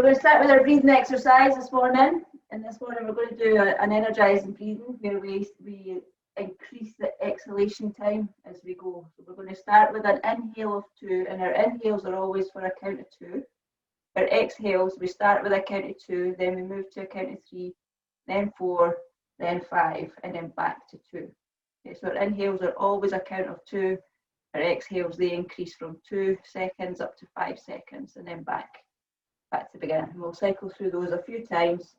going to start with our breathing exercise this morning. And this morning we're going to do an energizing breathing where we increase the exhalation time as we go. So we're going to start with an inhale of 2, and our inhales are always for a count of 2. Our exhales, we start with a count of 2, then we move to a count of 3, then 4, then 5, and then back to 2. Okay, so our inhales are always a count of 2. Our exhales, they increase from 2 seconds up to 5 seconds, and then back to the beginning. And we'll cycle through those a few times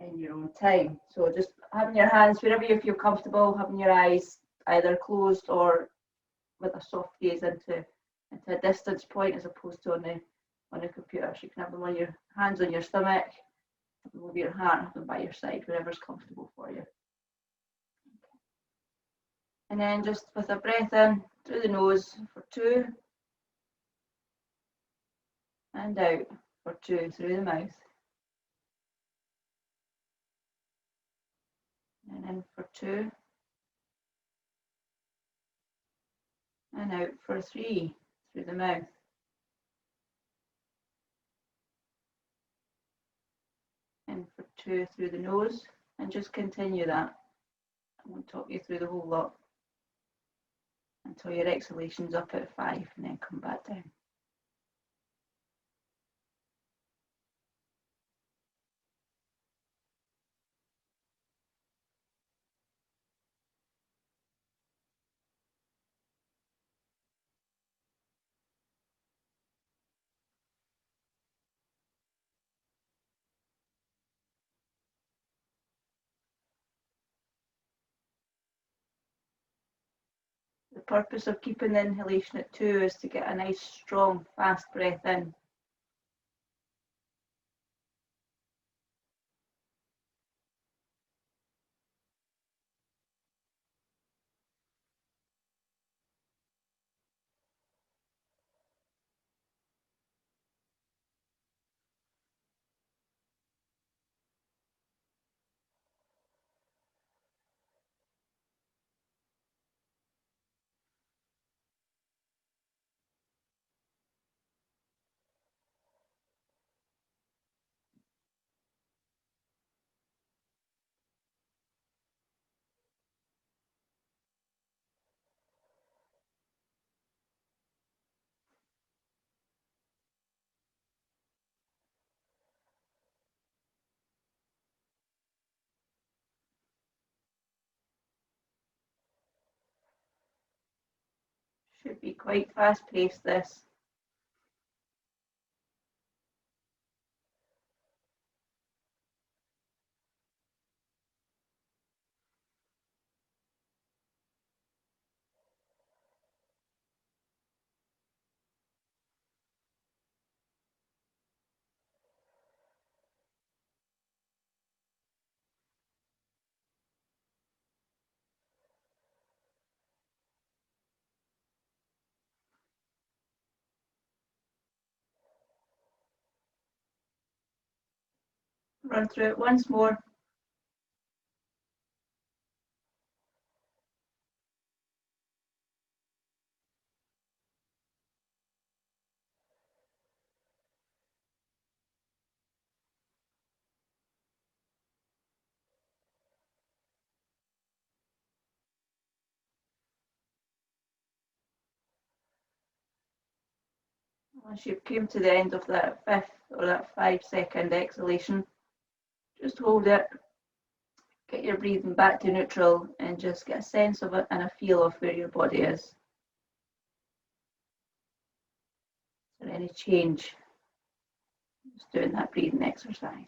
in your own time. So just having your hands wherever you feel comfortable, having your eyes either closed or with a soft gaze into a distance point as opposed to on the computer. So you can have them on your hands on your stomach, have them over your heart, have them by your side, wherever's comfortable for you. And then just with a breath in through the nose for 2, and out for 2 through the mouth. And in for 2, and out for 3 through the mouth. In for 2 through the nose, and just continue that. I won't talk you through the whole lot until your exhalation's up at 5, and then come back down. The purpose of keeping the inhalation at 2 is to get a nice, strong, fast breath in. Should be quite fast paced, this. Run through it once more. Once you've come to the end of that 5th or that 5-second exhalation, just hold it, get your breathing back to neutral, and just get a sense of it and a feel of where your body is. Is there any change? Just doing that breathing exercise.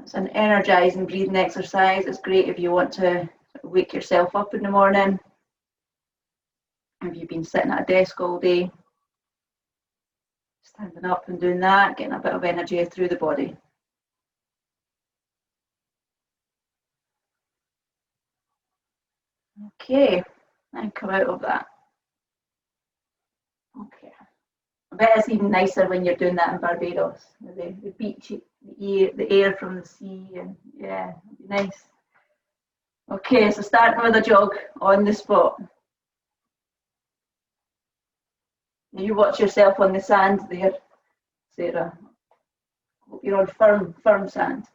It's an energizing breathing exercise. It's great if you want to wake yourself up in the morning. If you've been sitting at a desk all day, standing up and doing that, getting a bit of energy through the body. Okay, and come out of that. Okay, bet it's even nicer when you're doing that in Barbados. The beach, the air from the sea, and yeah, it'd be nice. Okay, so starting with a jog on the spot. You watch yourself on the sand there, Sarah. Hope you're on firm sand.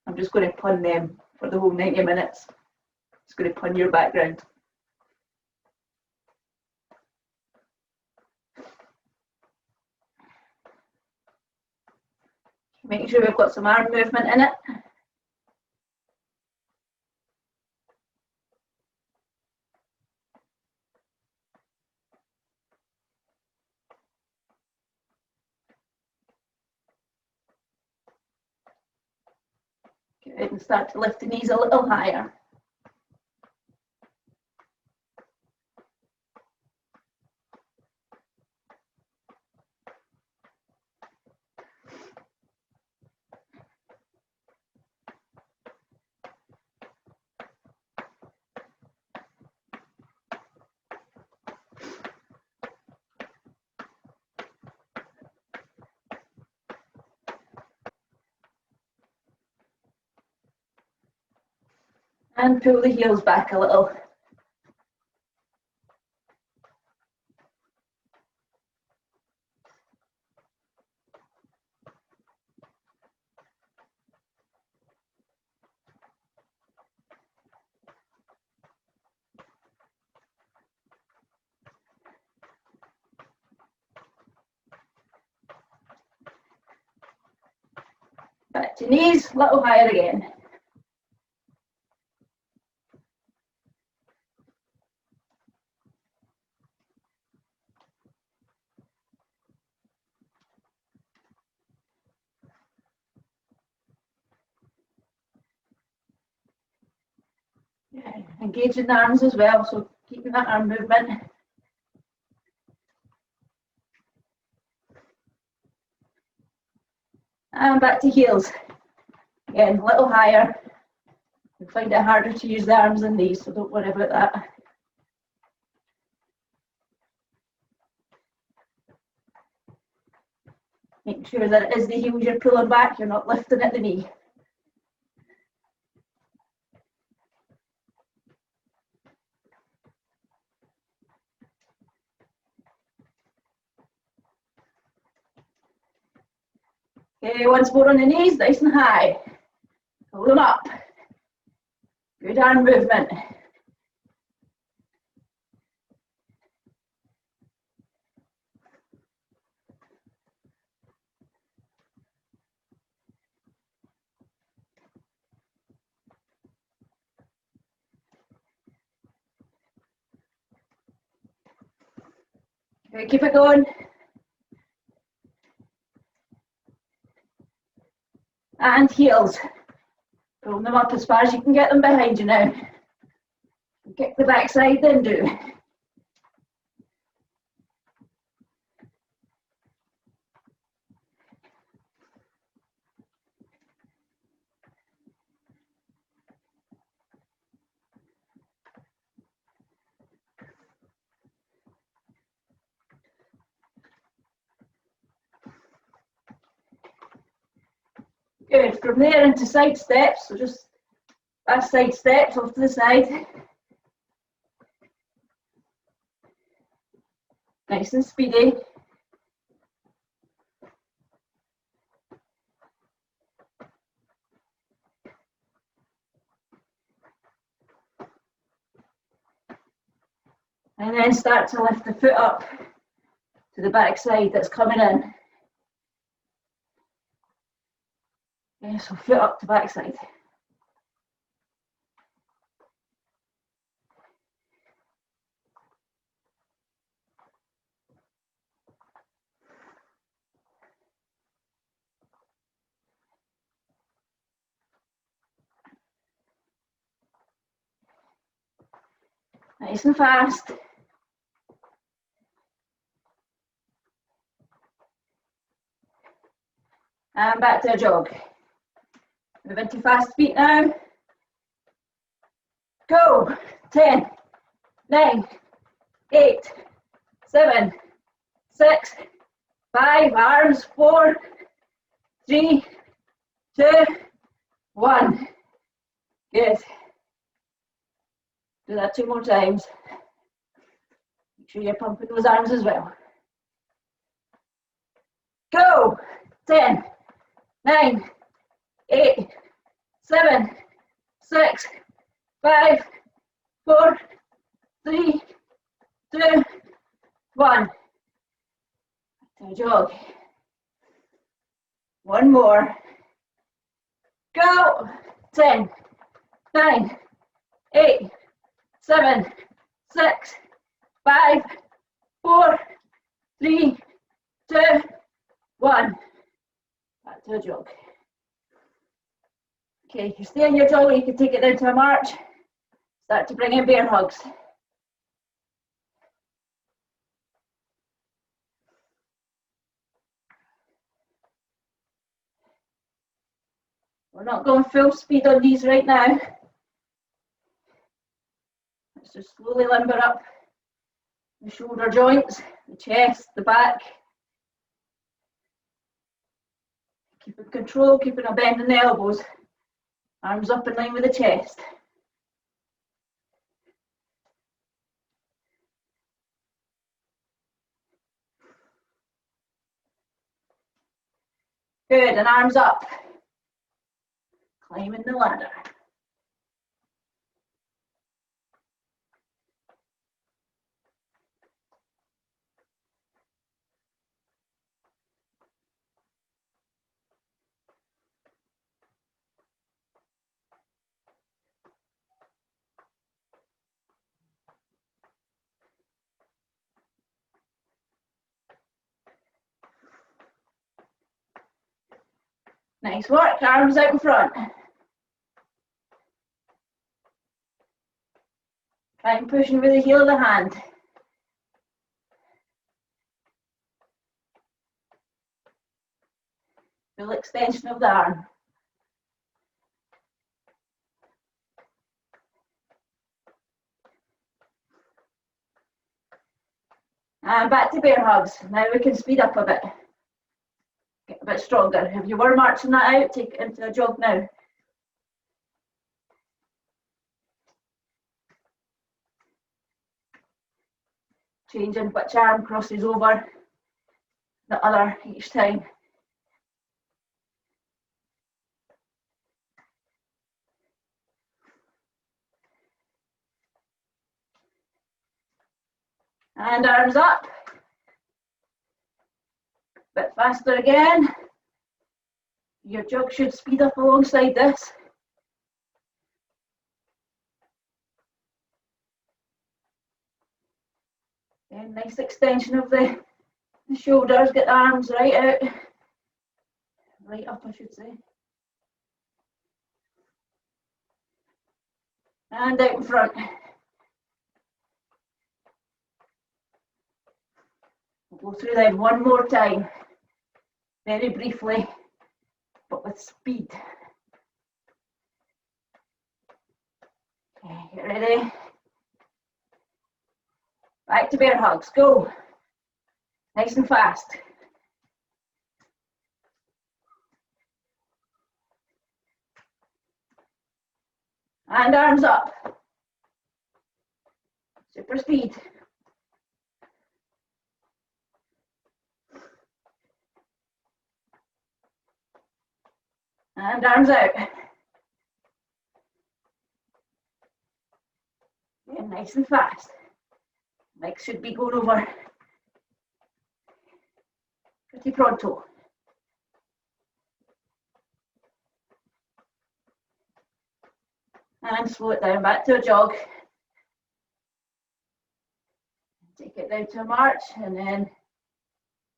I'm just going to pun them for the whole 90 minutes. Just going to pun your background. Make sure we've got some arm movement in it. Good, and start to lift the knees a little higher. And pull the heels back a little. Back to knees, a little higher again. Yeah, engaging the arms as well, so keeping that arm movement. And back to heels. Again, a little higher. You find it harder to use the arms than these, so don't worry about that. Make sure that it is the heels you're pulling back, you're not lifting at the knee. Okay, once more on the knees, nice and high. Pull them up. Good arm movement. Okay, keep it going. And heels. Pull them up as far as you can get them behind you now. Kick the backside, then do. Good, from there into side steps, so just fast side steps off to the side. Nice and speedy. And then start to lift the foot up to the back side that's coming in. Yeah, so foot up to back side. Nice and fast. And back to a jog. Move into fast feet now. Go. 10, 9, 8, 7, 6, 5, arms, 4, 3, 2, 1. Good. Do that 2 more times. Make sure you're pumping those arms as well. Go. 10, 9, 8, 7, 6, 5, 4, 3, 2, 1. To jog. 1 more. Go. 10, 9, 8, 7, 6, 5, 4, 3, 2, 1. Back to a jog. Okay, you can stay on your jog or you can take it down to a march. Start to bring in bear hugs. We're not going full speed on these right now. Let's just slowly limber up the shoulder joints, the chest, the back. Keeping control, keeping a bend in the elbows. Arms up in line with the chest. Good, and arms up. Climbing the ladder. Nice work, arms out in front. Try and pushing with the heel of the hand. Full extension of the arm. And back to bear hugs. Now we can speed up a bit. Get a bit stronger. If you were marching that out, take it into a jog now. Changing which arm crosses over the other each time. And arms up. Bit faster again. Your jog should speed up alongside this. And nice extension of the shoulders, get the arms right out. Right up, I should say. And out in front. We'll go through them one more time. Very briefly, but with speed. Okay, get ready. Back to bear hugs, go. Nice and fast. And arms up. Super speed. And arms out. And nice and fast. Legs should be going over pretty pronto. And slow it down back to a jog. Take it down to a march and then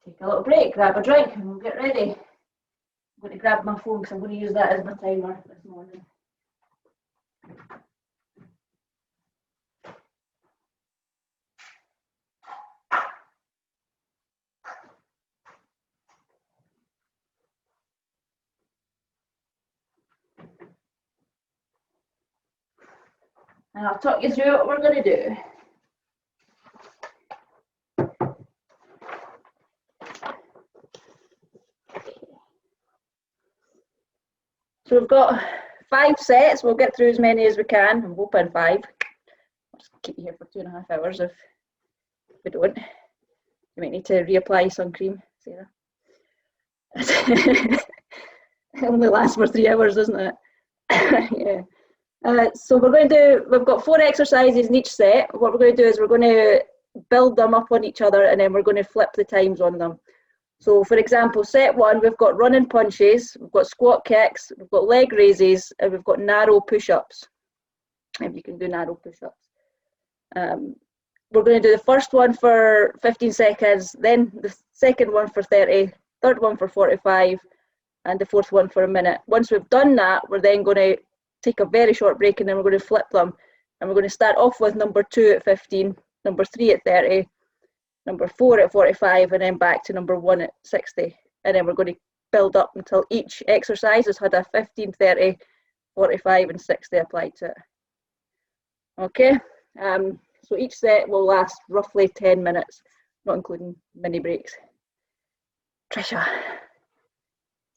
take a little break, grab a drink and we'll get ready. I'm going to grab my phone because I'm going to use that as my timer this morning. And I'll talk you through what we're going to do. So we've got 5 sets. We'll get through as many as we can. I'm hoping 5. I'll just keep you here for 2.5 hours if we don't. You might need to reapply sun cream, Sarah. It only lasts for 3 hours, doesn't it? Yeah. So we've got 4 exercises in each set. What we're going to do is we're going to build them up on each other, and then we're going to flip the times on them. So for example, set 1, we've got running punches, we've got squat kicks, we've got leg raises, and we've got narrow push-ups, if you can do narrow push-ups. We're going to do the first one for 15 seconds, then the second one for 30, third one for 45, and the fourth one for a minute. Once we've done that, we're then going to take a very short break, and then we're going to flip them. And we're going to start off with number 2 at 15, number 3 at 30, number 4 at 45, and then back to number 1 at 60. And then we're going to build up until each exercise has had a 15, 30, 45, and 60 applied to it. Okay, so each set will last roughly 10 minutes, not including mini breaks. Trisha,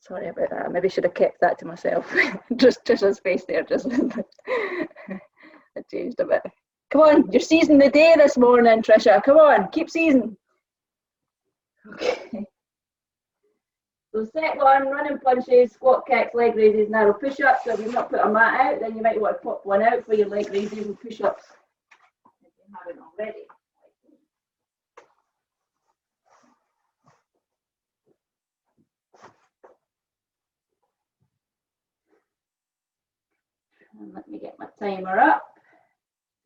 sorry about that. Maybe should have kept that to myself. Just Trisha's face there, just I changed a bit. Come on, you're seizing the day this morning, Trisha. Come on, keep seizing. Okay. So set 1, running punches, squat kicks, leg raises, narrow push-ups. So if you've not put a mat out, then you might want to pop one out for your leg raises and push-ups if you haven't already. And let me get my timer up.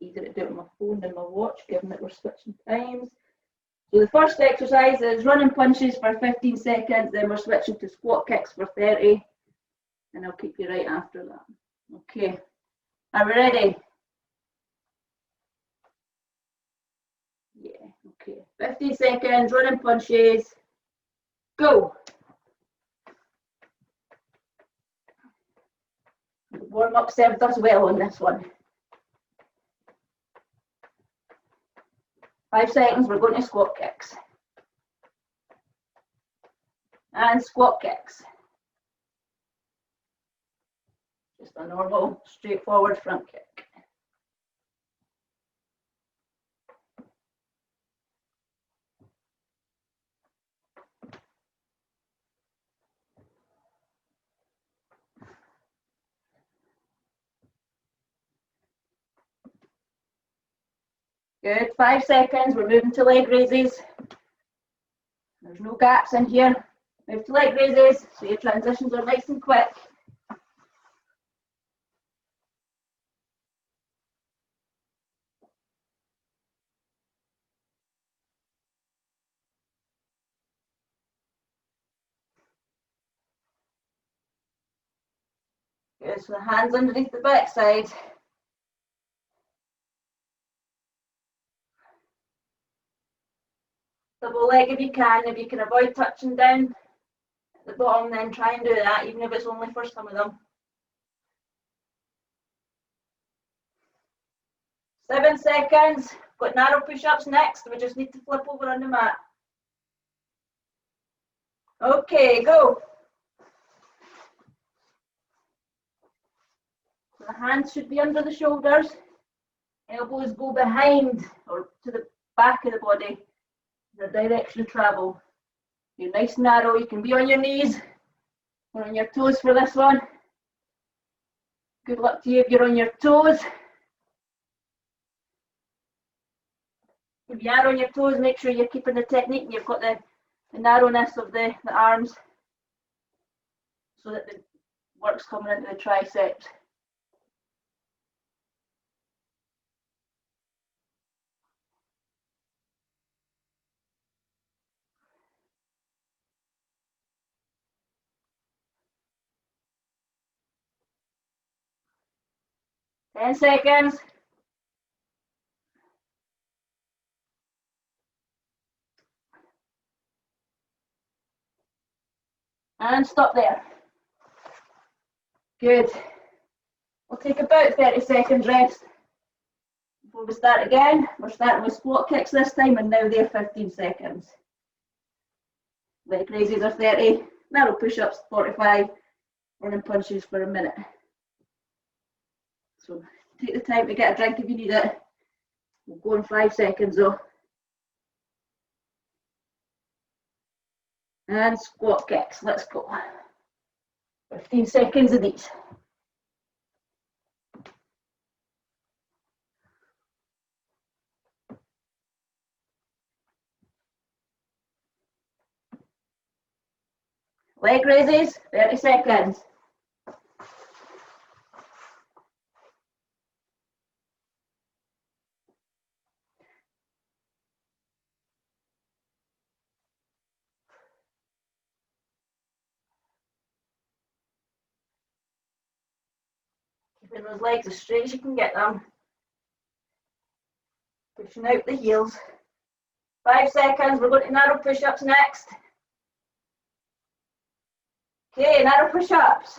Easier to do it on my phone than my watch, given that we're switching times. So the first exercise is running punches for 15 seconds, then we're switching to squat kicks for 30, and I'll keep you right after that. Okay, are we ready? Yeah, okay. 15 seconds, running punches, go. Warm up served us well on this one. 5 seconds, we're going to squat kicks. And squat kicks. Just a normal, straightforward front kick. Good, 5 seconds, we're moving to leg raises. There's no gaps in here. Move to leg raises, so your transitions are nice and quick. Good, so the hands underneath the backside. Double leg if you can. If you can avoid touching down at the bottom, then try and do that, even if it's only for some of them. 7 seconds. Got narrow push-ups next. We just need to flip over on the mat. Okay, go. The hands should be under the shoulders. Elbows go behind or to the back of the body. The direction of travel. You're nice and narrow. You can be on your knees or on your toes for this one. Good luck to you if you're on your toes. If you are on your toes, make sure you're keeping the technique and you've got the narrowness of the arms so that the work's coming into the triceps. Ten seconds. And stop there. Good. We'll take about 30 seconds rest. Before we start again, we're starting with squat kicks this time, and now they're 15 seconds. Leg raises are 30, narrow push-ups 45, running punches for a minute. So take the time to get a drink if you need it. We'll go in 5 seconds though. And squat kicks, let's go. 15 seconds of these. Leg raises, 30 seconds. Keeping those legs as straight as you can get them. Pushing out the heels. 5 seconds, we're going to narrow push-ups next. Okay, narrow push-ups.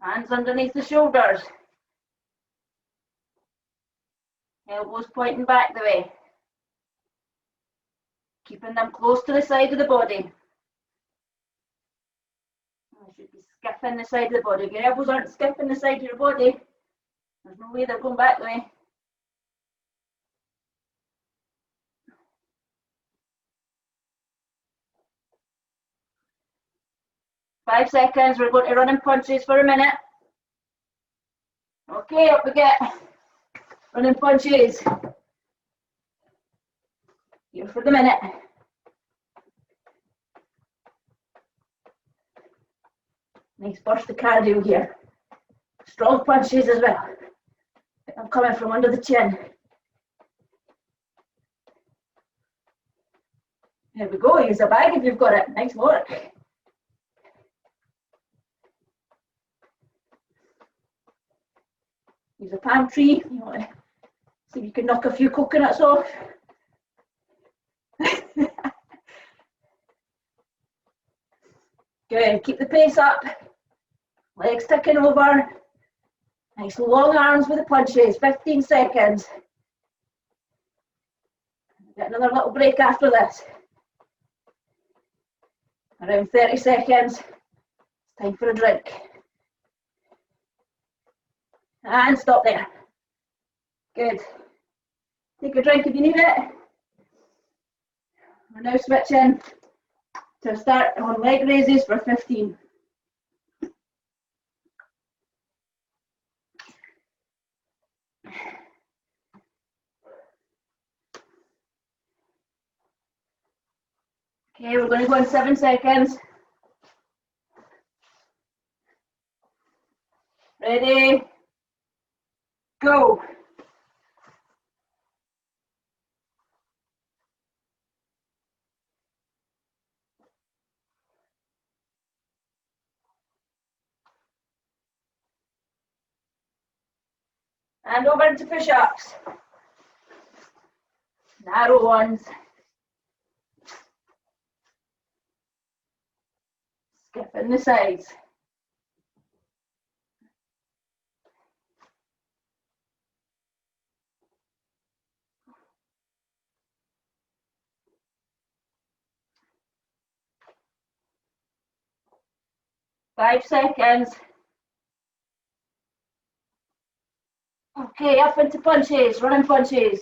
Hands underneath the shoulders. Elbows pointing back the way. Keeping them close to the side of the body. You should be skipping the side of the body. If your elbows aren't skipping the side of your body, there's no way they're going back the way. Five seconds, we're going to run in punches for a minute. Okay, up we get. Running punches. Here for the minute. Nice burst of cardio here. Strong punches as well. I'm coming from under the chin. There we go, use a bag if you've got it. Nice work. Use a pantry. You want to see if you can knock a few coconuts off. Good, keep the pace up. Legs ticking over. Nice long arms with the punches, 15 seconds. Get another little break after this. Around 30 seconds. It's time for a drink. And stop there. Good. Take a drink if you need it. We're now switching to start on leg raises for 15. Okay, we're going to go in 7 seconds. Ready? Go. And over into push-ups. Narrow ones. Skipping the sides. Five seconds. Okay, up into punches, running punches.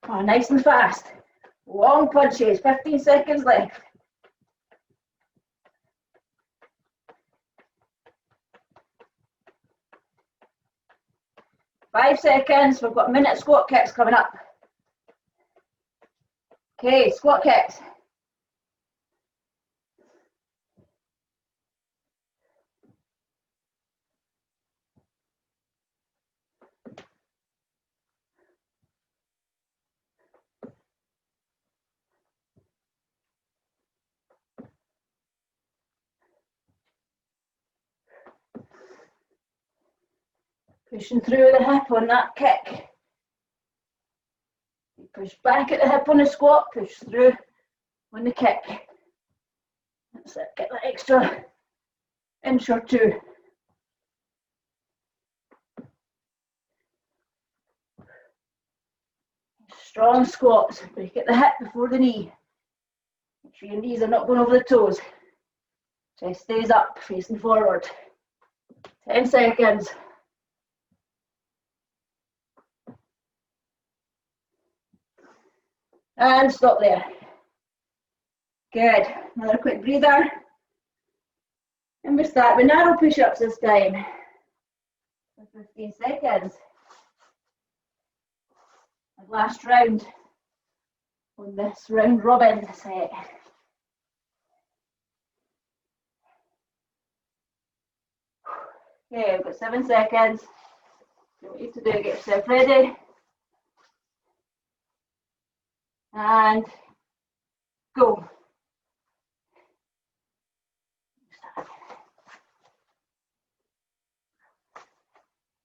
Oh, nice and fast. Long punches, 15 seconds left. Five seconds, we've got a minute squat kicks coming up. Okay, squat kicks. Pushing through the hip on that kick. Push back at the hip on the squat, push through on the kick. That's it, get that extra inch or two. Strong squats, break at the hip before the knee. Make sure your knees are not going over the toes. Chest stays up, facing forward. 10 seconds. And stop there. Good. Another quick breather. And we start with narrow push-ups this time. For 15 seconds. Last round on this round robin set. Okay, we've got 7 seconds. What you need to do, get yourself ready. And go.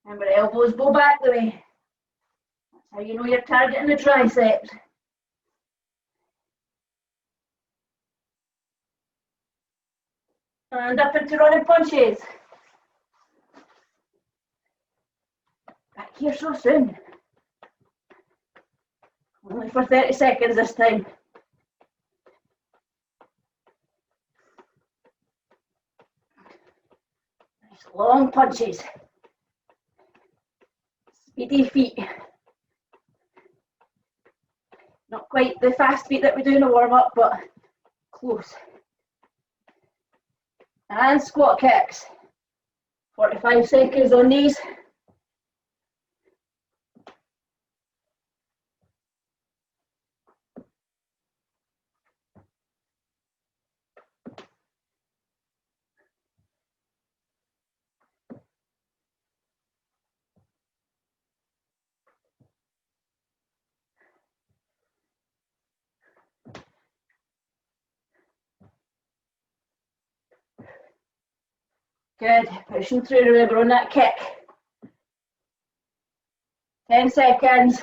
Remember, elbows bow back the way. That's how you know you're targeting the triceps. And up into running punches. Back here so soon. Only for 30 seconds this time. Nice long punches. Speedy feet. Not quite the fast feet that we do in a warm-up, but close. And squat kicks. 45 seconds on these. Good, pushing through, remember on that kick. 10 seconds.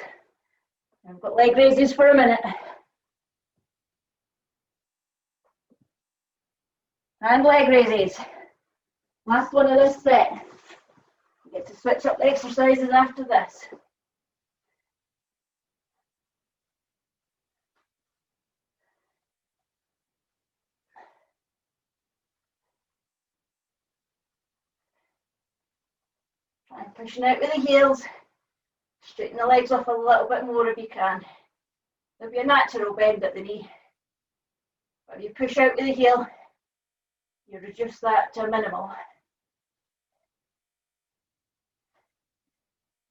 I've got leg raises for a minute. And leg raises. Last one of this set. You get to switch up the exercises after this. And pushing out with the heels. Straighten the legs off a little bit more if you can. There'll be a natural bend at the knee. But if you push out with the heel, you reduce that to a minimal.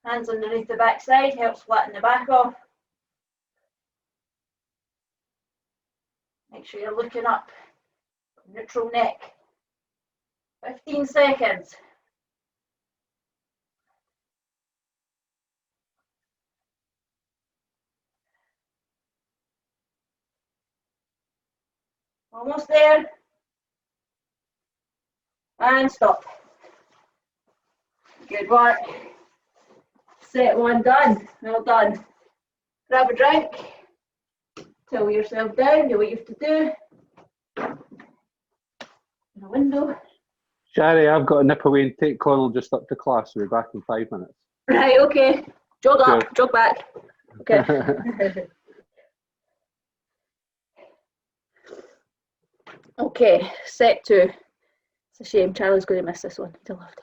Hands underneath the backside helps flatten the back off. Make sure you're looking up. Neutral neck. 15 seconds. Almost there. And stop. Good work. Set one done. Well done. Grab a drink. Tell yourself down. Do what you have to do. In the window. Shari, I've got to nip away and take Connell just up to class. We'll be back in 5 minutes. Right, okay. Jog up, Good. jog back. Okay. Okay, set 2. It's a shame, Charlie's going to miss this one. He'd have loved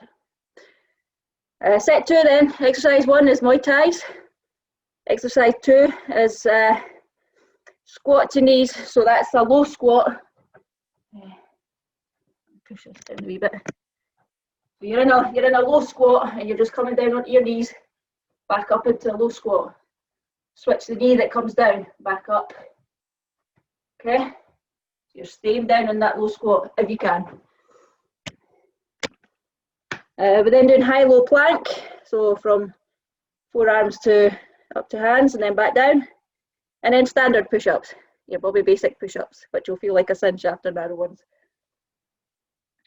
it. Set 2 then. Exercise 1 is Muay Thais. Exercise 2 is squat to knees. So that's a low squat. Push this down a wee bit. So you're in a low squat and you're just coming down onto your knees, back up into a low squat. Switch the knee that comes down, back up. Okay? You're staying down in that low squat if you can. We're then doing high-low plank, so from forearms to up to hands and then back down. And then standard push-ups, your Bobby Basic push-ups, which will feel like a cinch after narrow ones.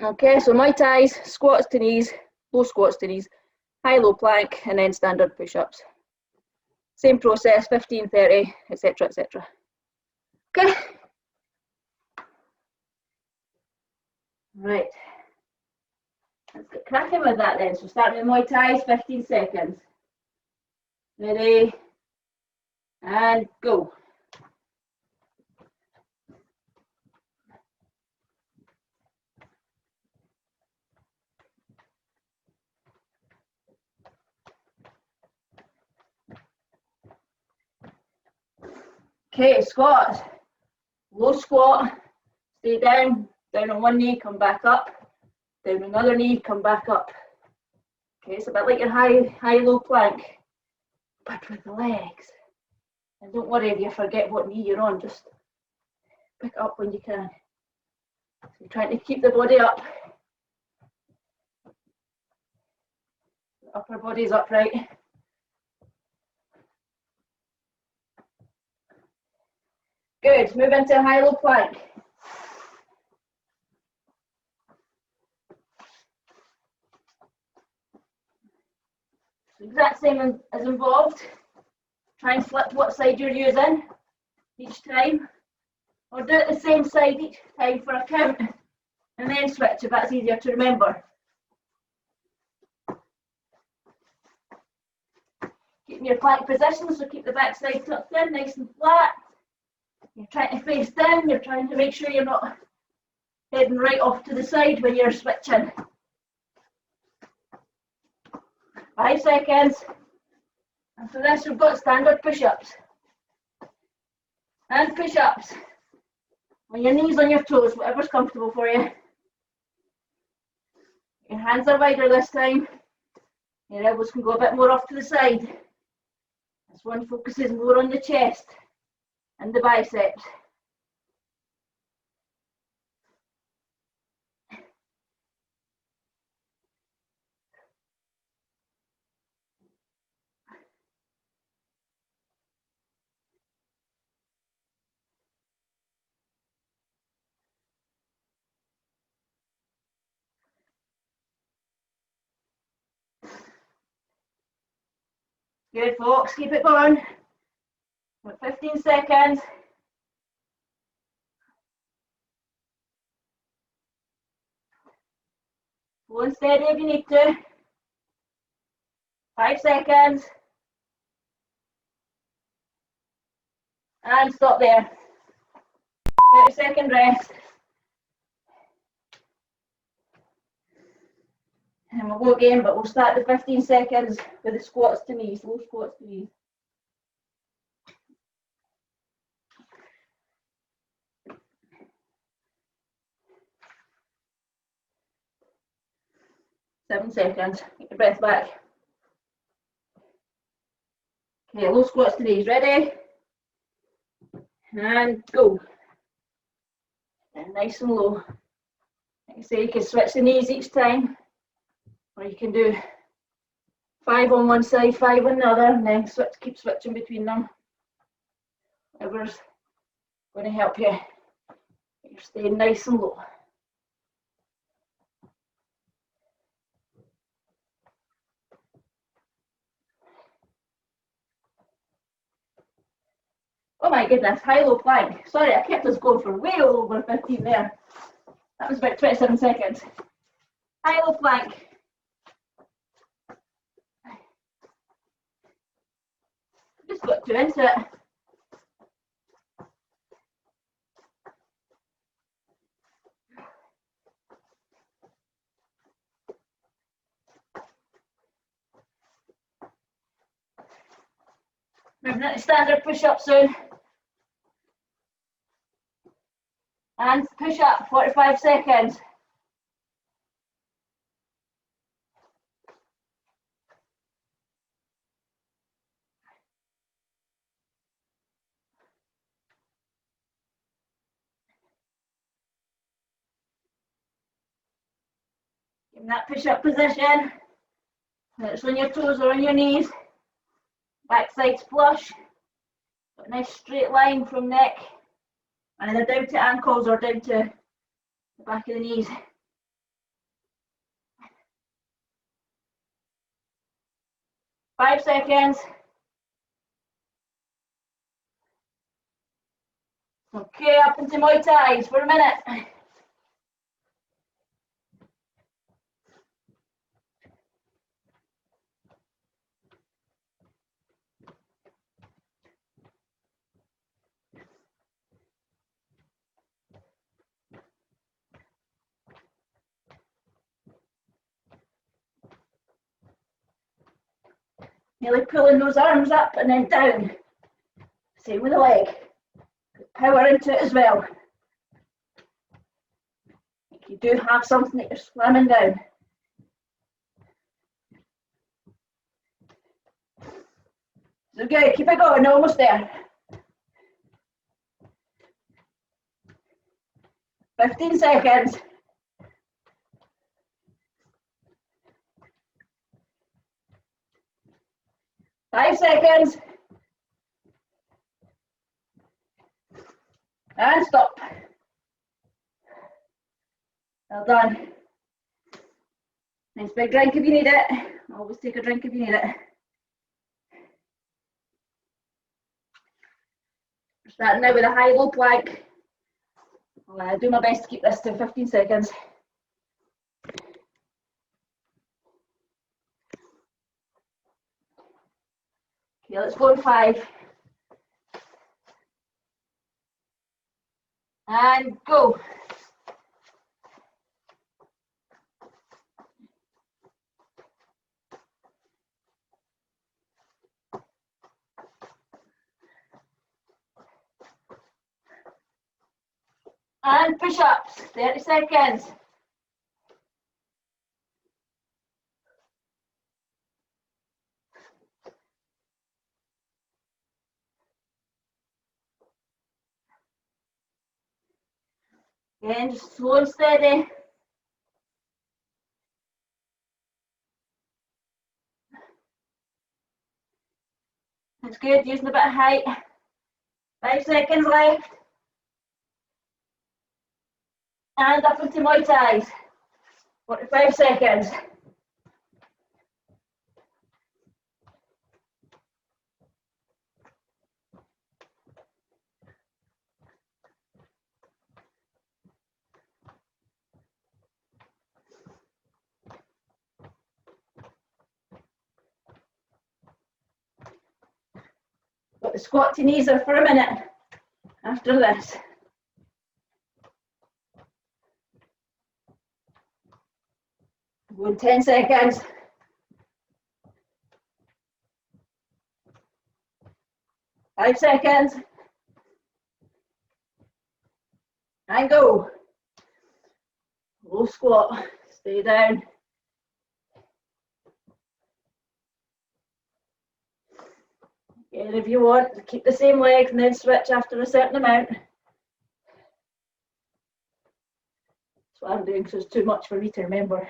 Okay, so Muay Thais, squats to knees, low squats to knees, high-low plank, and then standard push-ups. Same process, 15, 30, etc., etc. Okay. Right. Let's get cracking with that then. So start with Muay Thai, 15 seconds. Ready, and go. Okay, squat. Low squat. Stay down. Down on one knee, come back up. Down another knee, come back up. Okay, it's a bit like your high-low plank, but with the legs. And don't worry if you forget what knee you're on, just pick it up when you can. So you're trying to keep the body up. The upper body's upright. Good, move into a high-low plank. The exact same as involved. Try and flip what side you're using each time. Or do it the same side each time for a count. And then switch if that's easier to remember. Keep your plank position, so keep the back side tucked in, nice and flat. You're trying to face down, you're trying to make sure you're not heading right off to the side when you're switching. 5 seconds. And for this, we've got standard push-ups. And push-ups. On your knees, on your toes, whatever's comfortable for you. Your hands are wider this time. Your elbows can go a bit more off to the side. This one focuses more on the chest and the biceps. Good, folks, keep it going. About 15 seconds. Slow and steady if you need to. 5 seconds. And stop there. 30-second rest. And we'll go again, but we'll start the 15 seconds with the squats to knees, low squats to knees. Seven seconds. Get your breath back. Okay, low squats to knees. Ready? And go. And nice and low. Like I say, you can switch the knees each time, or you can do 5 on one side, 5 on the other, and then keep switching between them. Whatever's going to help you. You're staying nice and low. Oh my goodness, high-low plank. Sorry, I kept us going for way over 15 there. That was about 27 seconds. High-low plank. Just got 2 into it. Moving into standard push-up soon. And push up, 45 seconds. In that push-up position, whether it's on your toes or on your knees, back side's flush, got a nice straight line from neck, and either down to ankles or down to the back of the knees. 5 seconds. Okay, up into Muay Thais for a minute. Nearly pulling those arms up and then down. Same with the leg. Power into it as well. If you do have something that you're slamming down. So good, keep it going, almost there. 15 seconds. 5 seconds. And stop. Well done. Nice big drink if you need it. Always take a drink if you need it. We're starting now with a high-low plank. I'll do my best to keep this to 15 seconds. Okay, let's go in 5. And go. And push-ups, 30 seconds. Again, just slow and steady. That's good, using a bit of height. 5 seconds left. And up into Muay Thais. 45 seconds. Got the squat to knees for a minute after this. Go in 10 seconds. 5 seconds. And go. Low squat. Stay down. And if you want, keep the same legs and then switch after a certain amount. That's what I'm doing because it's too much for me to remember.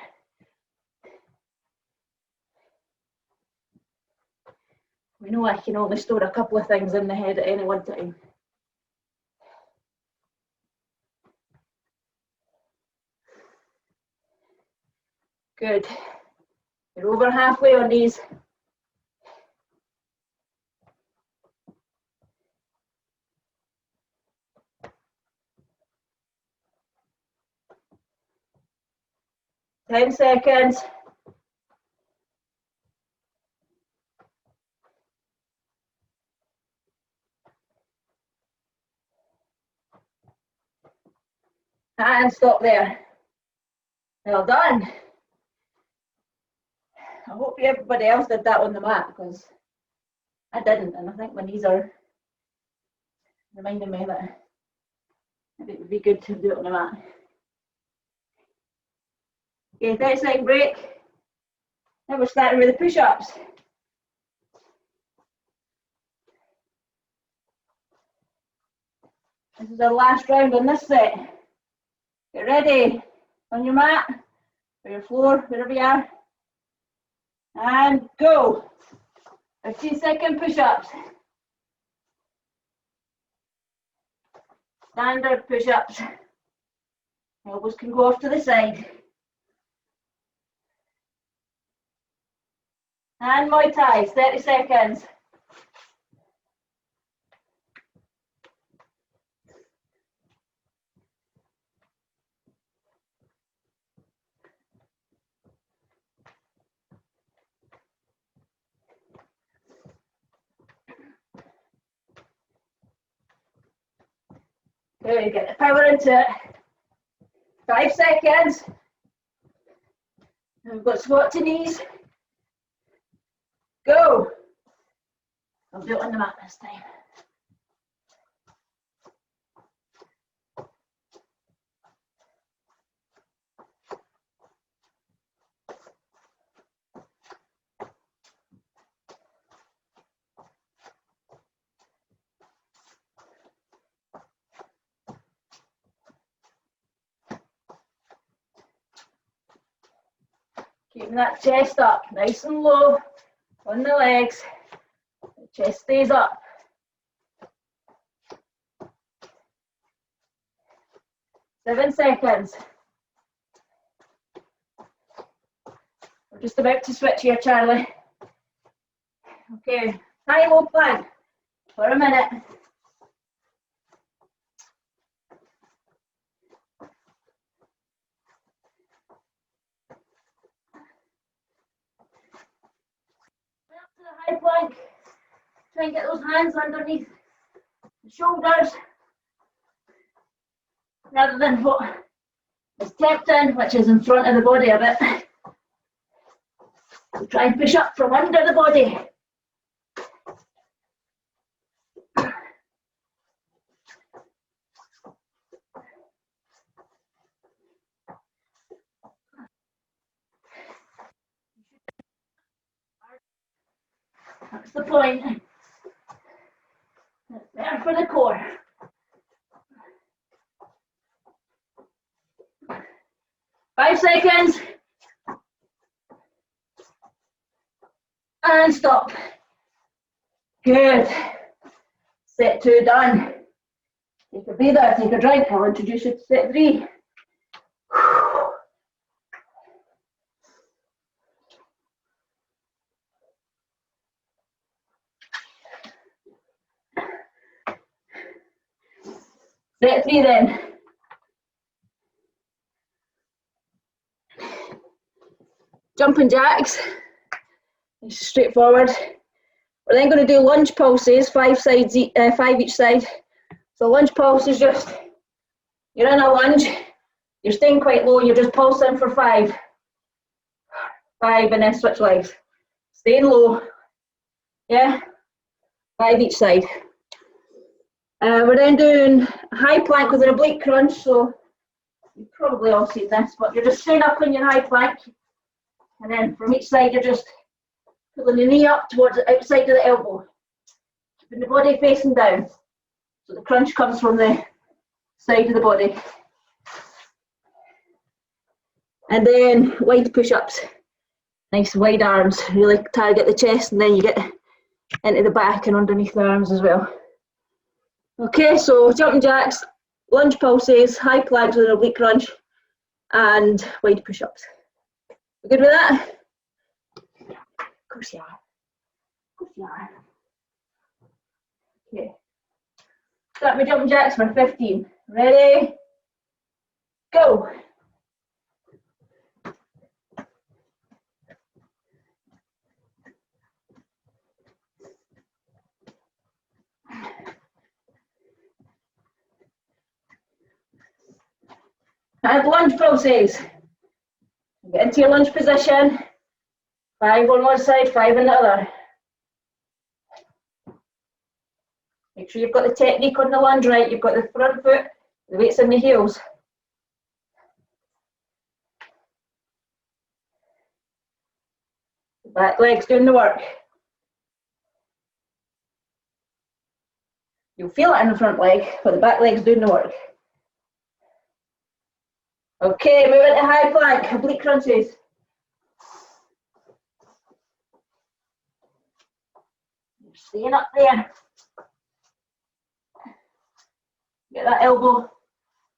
We know I can only store a couple of things in the head at any one time. Good. You're over halfway on these. Ten seconds. And stop there. Well done. I hope everybody else did that on the mat because I didn't, and I think my knees are reminding me that it would be good to do it on the mat. Okay, 30-second break. Now we're starting with the push-ups. This is our last round on this set. Get ready on your mat, or your floor, wherever you are. And go. 15-second push-ups. Standard push-ups. Elbows can go off to the side. And Muay Thai, 30 seconds. Good, get the power into it. 5 seconds. And we've got squat to knees. Go. I'll do it on the mat this time. Keeping that chest up, nice and low on the legs. The chest stays up. 7 seconds. We're just about to switch here, Charlie. Okay, high-low plank for a minute. Up to the high plank. Try and get those hands underneath the shoulders, rather than what is tapped in, which is in front of the body a bit. So try and push up from under the body. That's the point. That's there for the core. Five seconds. And stop. Good. Set 2 done. Take a breather, take a drink. I'll introduce you to set 3. Set 3 then. Jumping jacks. It's straightforward. We're then going to do lunge pulses, 5 each side. So lunge pulse is just, you're in a lunge, you're staying quite low, you're just pulsing for 5. 5 and then switch legs. Staying low. Yeah? 5 each side. We're then doing high plank with an oblique crunch, so you've probably all seen this, but you're just staying up in your high plank, and then from each side you're just pulling the knee up towards the outside of the elbow, keeping the body facing down, so the crunch comes from the side of the body. And then wide push-ups, nice wide arms, really target the chest, and then you get into the back and underneath the arms as well. Okay, so jumping jacks, lunge pulses, high planks with an oblique crunch, and wide push-ups. We good with that? Of course you are. Of course you are. Okay. Start with jumping jacks for 15. Ready? Go. And lunge pulses. Get into your lunge position. 5 on one side, 5 on the other. Make sure you've got the technique on the lunge right. You've got the front foot, the weight's in the heels. The back leg's doing the work. You'll feel it in the front leg, but the back leg's doing the work. Okay, move into high plank, oblique crunches. You're staying up there. Get that elbow,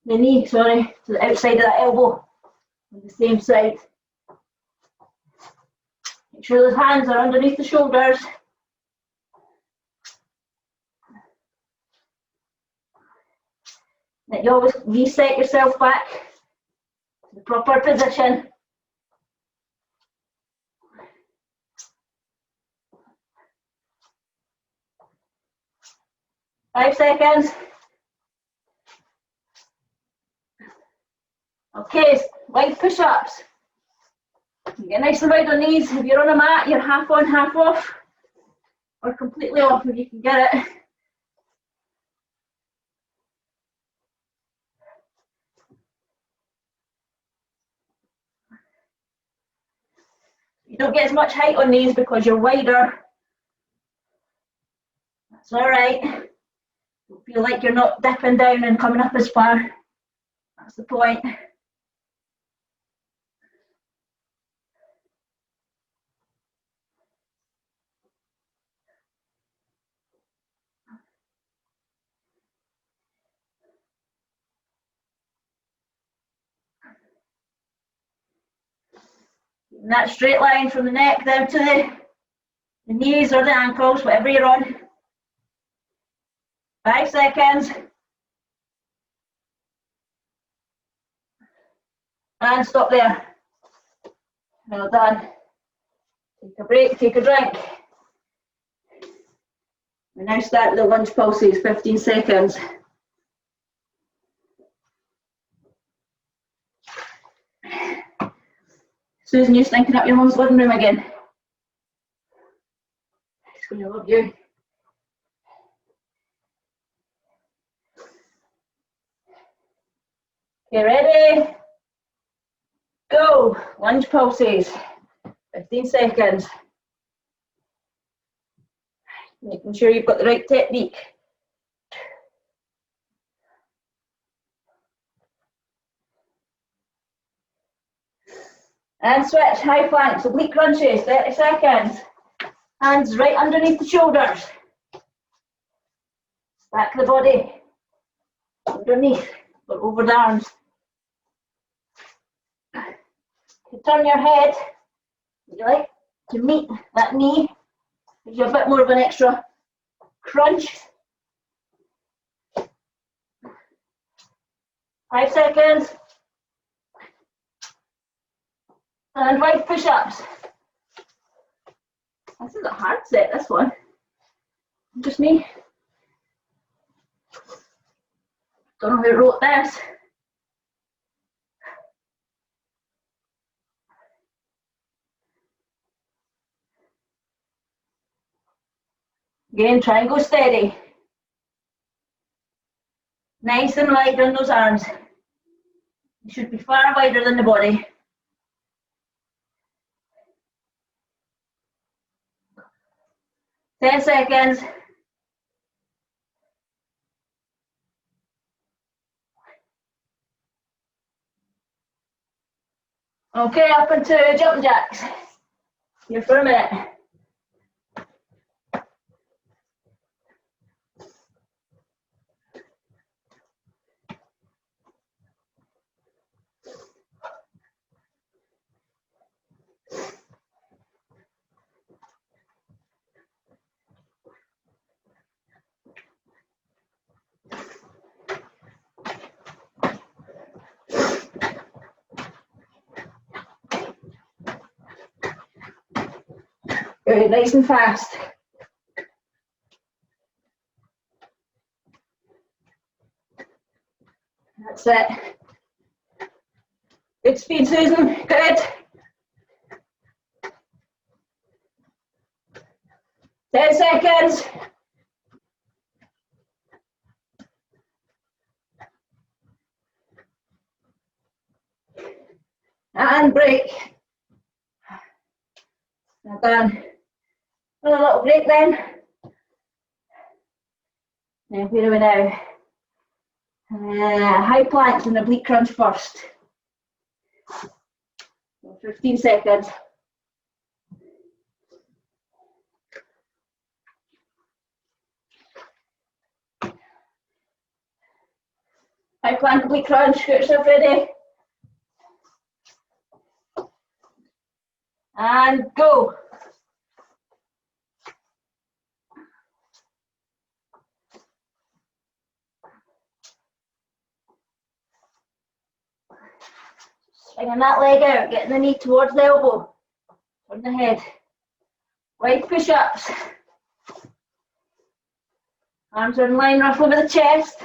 the knee, sorry, to the outside of that elbow on the same side. Make sure those hands are underneath the shoulders. That you always reset yourself back to the proper position. Five seconds. Okay, wide push-ups. Get nice and wide on these. If you're on a mat, you're half on, half off, or completely off if you can get it. You don't get as much height on these because you're wider. That's all right. Don't feel like you're not dipping down and coming up as far. That's the point. Keeping that straight line from the neck down to the knees or the ankles, whatever you're on. 5 seconds. And stop there. Well done. Take a break, take a drink. We now start the lunge pulses, 15 seconds. Susan, you're stinking up your mum's living room again. She's going to love you. Okay, ready? Go. Lunge pulses. 15 seconds. Making sure you've got the right technique. And switch, high planks, oblique crunches, 30 seconds. Hands right underneath the shoulders. Back the body. Underneath, or over the arms. You turn your head, you like to meet that knee. Gives you a bit more of an extra crunch. 5 seconds. And wide push-ups. This is a hard set, this one. Just me. Don't know who wrote this. Again, try and go steady. Nice and wide on those arms. You should be far wider than the body. 10 seconds. Okay, up into jumping jacks. Here for a minute. Good, nice and fast. That's it. Good speed, Susan. Good. 10 seconds. And break. Not done. A little break then. Now where are we now? High planks and oblique crunch first. 15 seconds. High plank, oblique crunch, get yourself ready. And go. that leg out, getting the knee towards the elbow. Turn the head. Wide push-ups. Arms are in line roughly with the chest,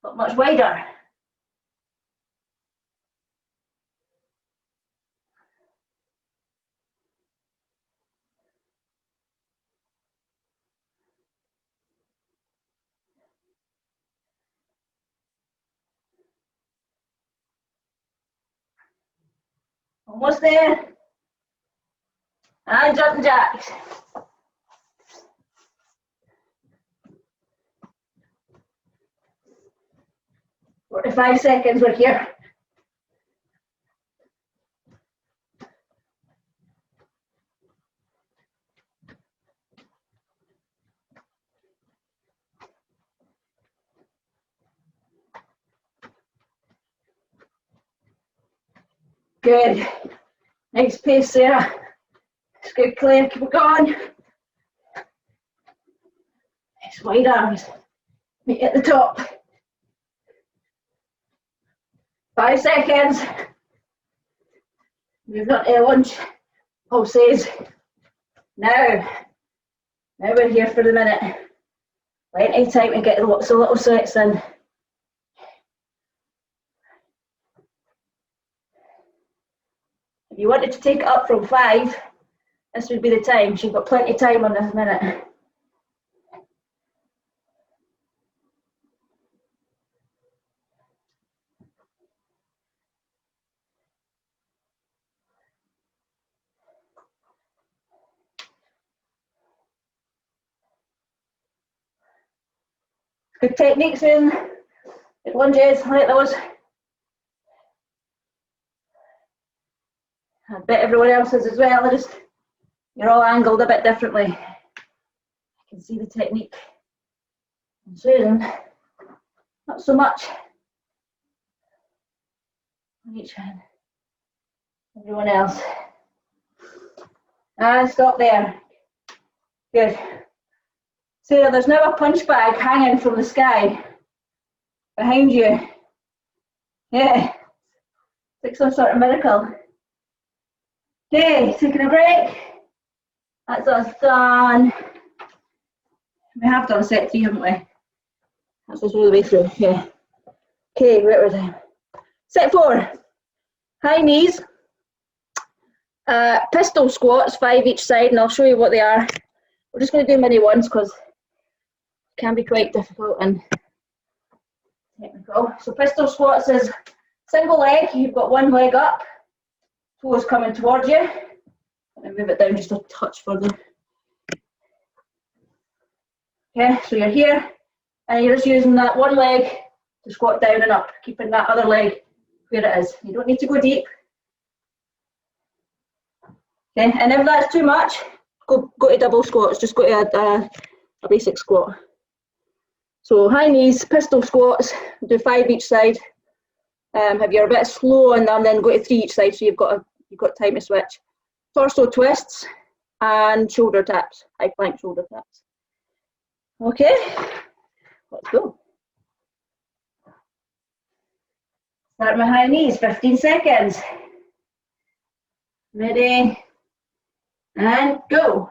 not much wider. Almost there. And jumping jacks. "45 seconds, we're here." Good. Nice pace, Sarah. It's good, Claire. Keep it going. Nice wide arms. Meet at the top. 5 seconds. Move on to lunge. Pulses. Now we're here for the minute. Plenty of time to get lots of little sets in. If you wanted to take it up from 5, this would be the time. She's got plenty of time on this minute. Good techniques in, good lunges, like those. I bet everyone else is as well, you're all angled a bit differently. I can see the technique in Susan, not so much on each hand. Everyone else. And stop there. Good. Sarah, there's now a punch bag hanging from the sky behind you. Yeah, it's like some sort of miracle. Okay, taking a break. That's us done. We have done set 3, haven't we? That's us all the way through, yeah. Okay, where was I? Set 4. High knees. Pistol squats, 5 each side, and I'll show you what they are. We're just going to do mini ones because it can be quite difficult and technical. So pistol squats is single leg, you've got one leg up, toes coming towards you. And move it down just a touch further. Okay, so you're here, and you're just using that one leg to squat down and up, keeping that other leg where it is. You don't need to go deep. Okay, and if that's too much, go to double squats, just go to a basic squat. So high knees, pistol squats, do 5 each side. If you're a bit slow on them, then go to 3 each side, so you've got time to switch. Torso twists and shoulder taps, high plank shoulder taps. Okay, let's go. Start my high knees, 15 seconds. Ready, and go.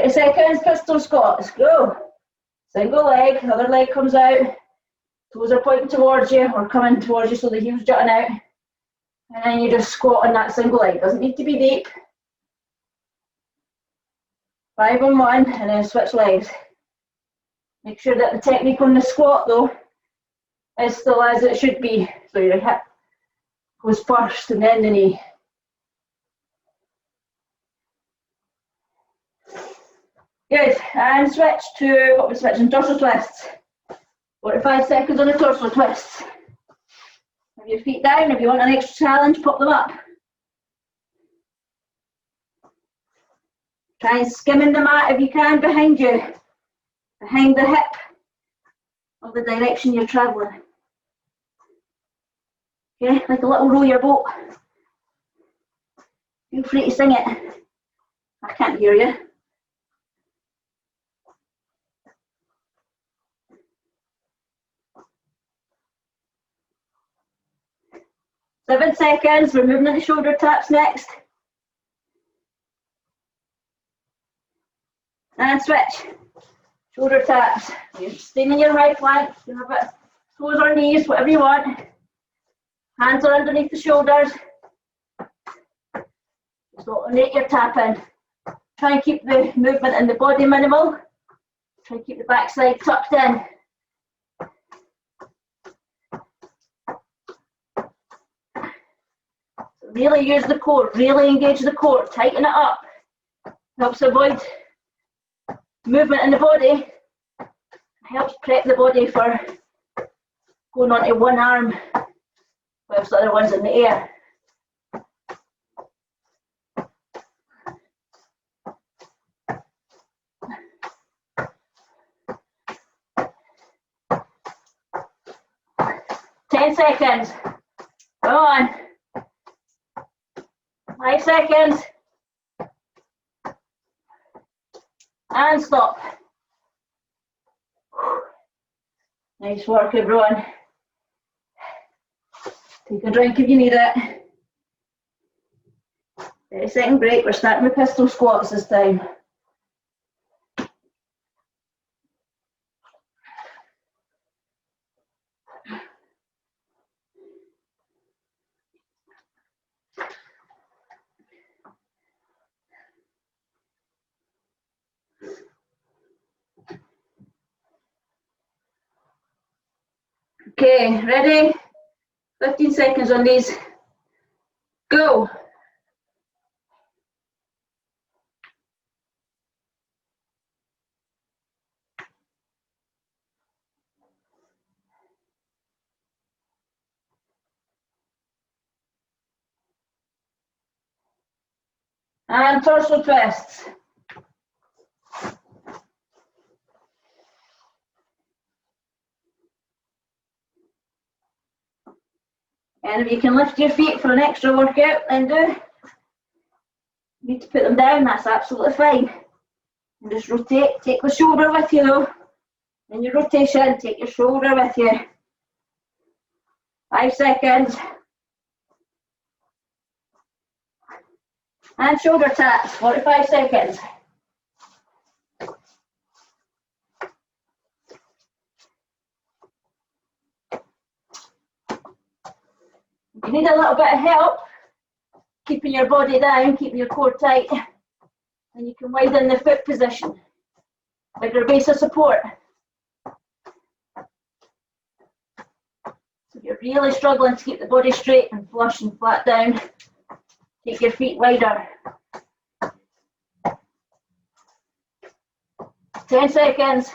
Seconds, pistol squats, go. Single leg, other leg comes out, toes are pointing towards you or coming towards you so the heel's jutting out. And then you just squat on that single leg, doesn't need to be deep. 5 on 1 and then switch legs. Make sure that the technique on the squat though is still as it should be. So your hip goes first and then the knee. Good, and switch to what we're switching, torso twists. 45 seconds on the torso twists. Have your feet down, if you want an extra challenge, pop them up. Try and skim in the mat if you can behind you, behind the hip of the direction you're travelling. Okay, like a little row your boat. Feel free to sing it. I can't hear you. Seven seconds. We're moving into shoulder taps next. And switch. Shoulder taps. You're staying in your right flank. You have it toes or knees, whatever you want. Hands are underneath the shoulders. Just alternate your tapping. Try and keep the movement in the body minimal. Try and keep the backside tucked in. Really use the core, really engage the core, tighten it up. Helps avoid movement in the body. Helps prep the body for going onto one arm whilst the other one's in the air. Ten seconds. Come on. 5 seconds. And stop. Nice work, everyone. Take a drink if you need it. 30-second break. We're starting with pistol squats this time. Okay, ready? 15 seconds on these. Go. And torso twists. And if you can lift your feet for an extra workout, then do. You need to put them down, that's absolutely fine. And just rotate, take the shoulder with you though. In your rotation, take your shoulder with you. 5 seconds. And shoulder taps, 45 seconds. If you need a little bit of help, keeping your body down, keeping your core tight, and you can widen the foot position, bigger base of support. So if you're really struggling to keep the body straight and flush and flat down, take your feet wider. 10 seconds.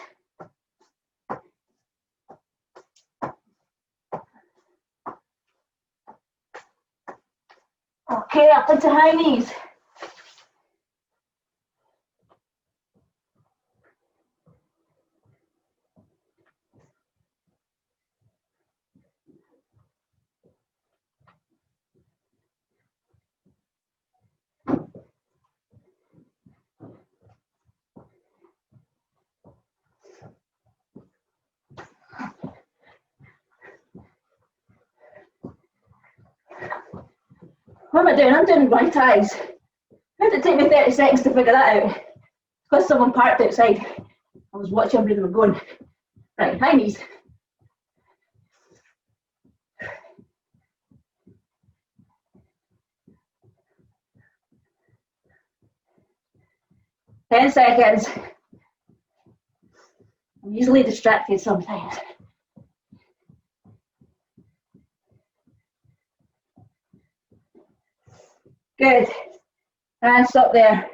Okay, up into high knees. What am I doing? I'm doing right eyes. How did it take me 30 seconds to figure that out? Because someone parked outside. I was watching where they were going. Right, high knees. Ten seconds. I'm easily distracted sometimes. Good. And stop there.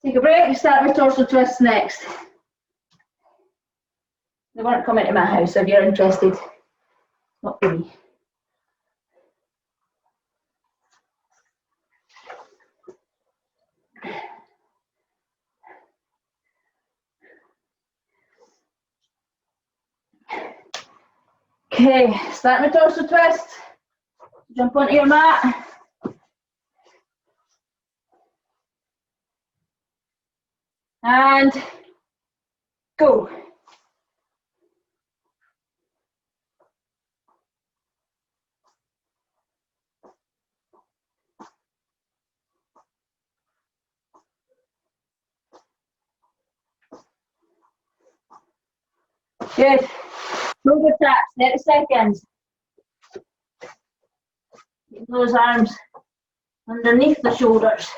Take a break, start with torso twists next. They weren't coming to my house, so if you're interested, not for me. Okay, start with torso twist. Jump onto your mat. And go. Good. Shoulder taps, 30 seconds. Keep those arms underneath the shoulders.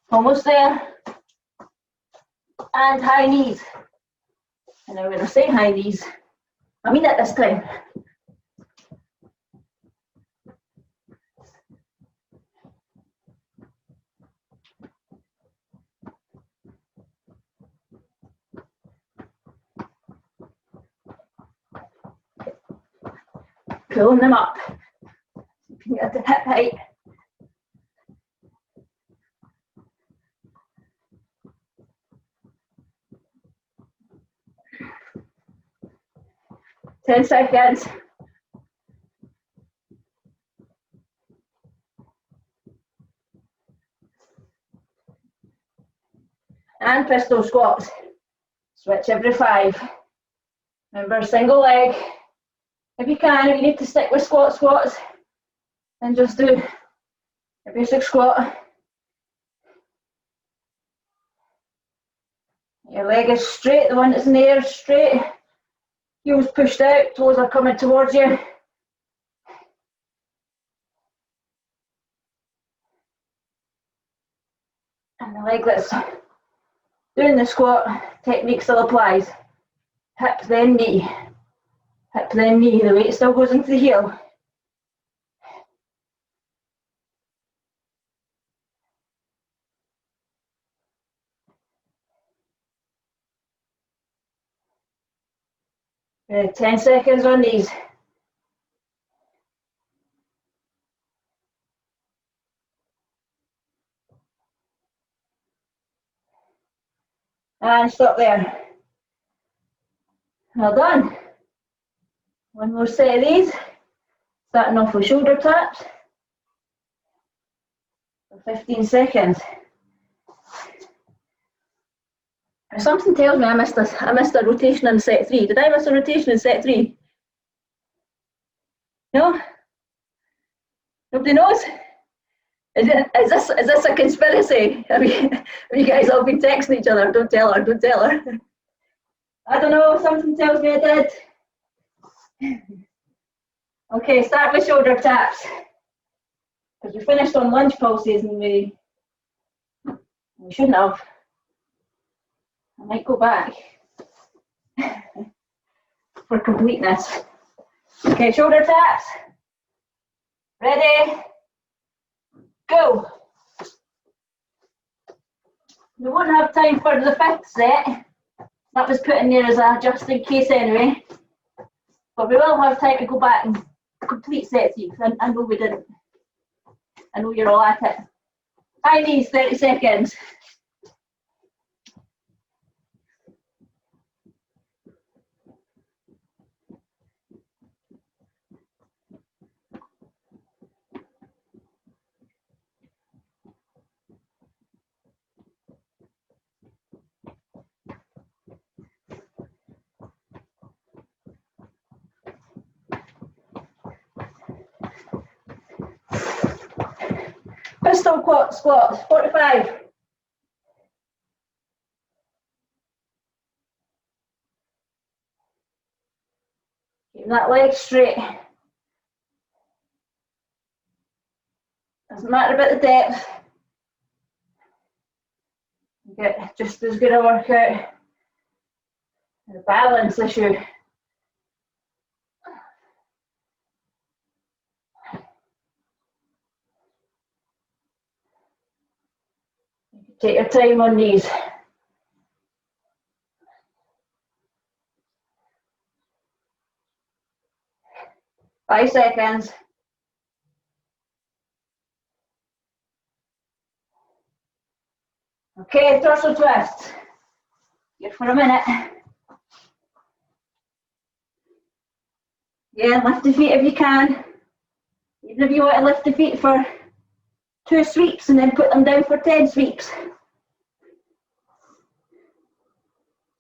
Almost there. And high knees. And now when I say high knees, I mean it this time. Pulling them up. Keeping it at the hip height. Ten seconds. And pistol squats. Switch every 5. Remember, single leg. If you can, if you need to stick with squats, then just do a basic squat. Your leg is straight, the one that's in the air is straight. Heels pushed out, toes are coming towards you. And the leg that's doing the squat technique still applies. Hip, then knee. Hip, then knee. The weight still goes into the heel. Good. 10 seconds on these. And stop there. Well done. One more set of these. Starting off with shoulder taps. For 15 seconds. Something tells me I missed a rotation in set 3. Did I miss a rotation in set 3? No? Nobody knows? Is this a conspiracy? Have you guys all been texting each other? Don't tell her, don't tell her. I don't know, something tells me I did. Okay, start with shoulder taps. Because we finished on lunge pulses and we shouldn't have. I might go back for completeness. Okay, shoulder taps. Ready? Go. We won't have time for the 5th set. That was put in there as a just in case anyway. But we will have time to go back and complete set 3, because I know we didn't. I know you're all at it. High knees, 30 seconds. Pistol squats, 45. Keep that leg straight. Doesn't matter about the depth. You get just as good a workout. The balance issue. Take your time on these. Five seconds. Okay, torso twist. Here for a minute. Yeah, lift the feet if you can. Even if you want to lift the feet for 2 sweeps and then put them down for 10 sweeps.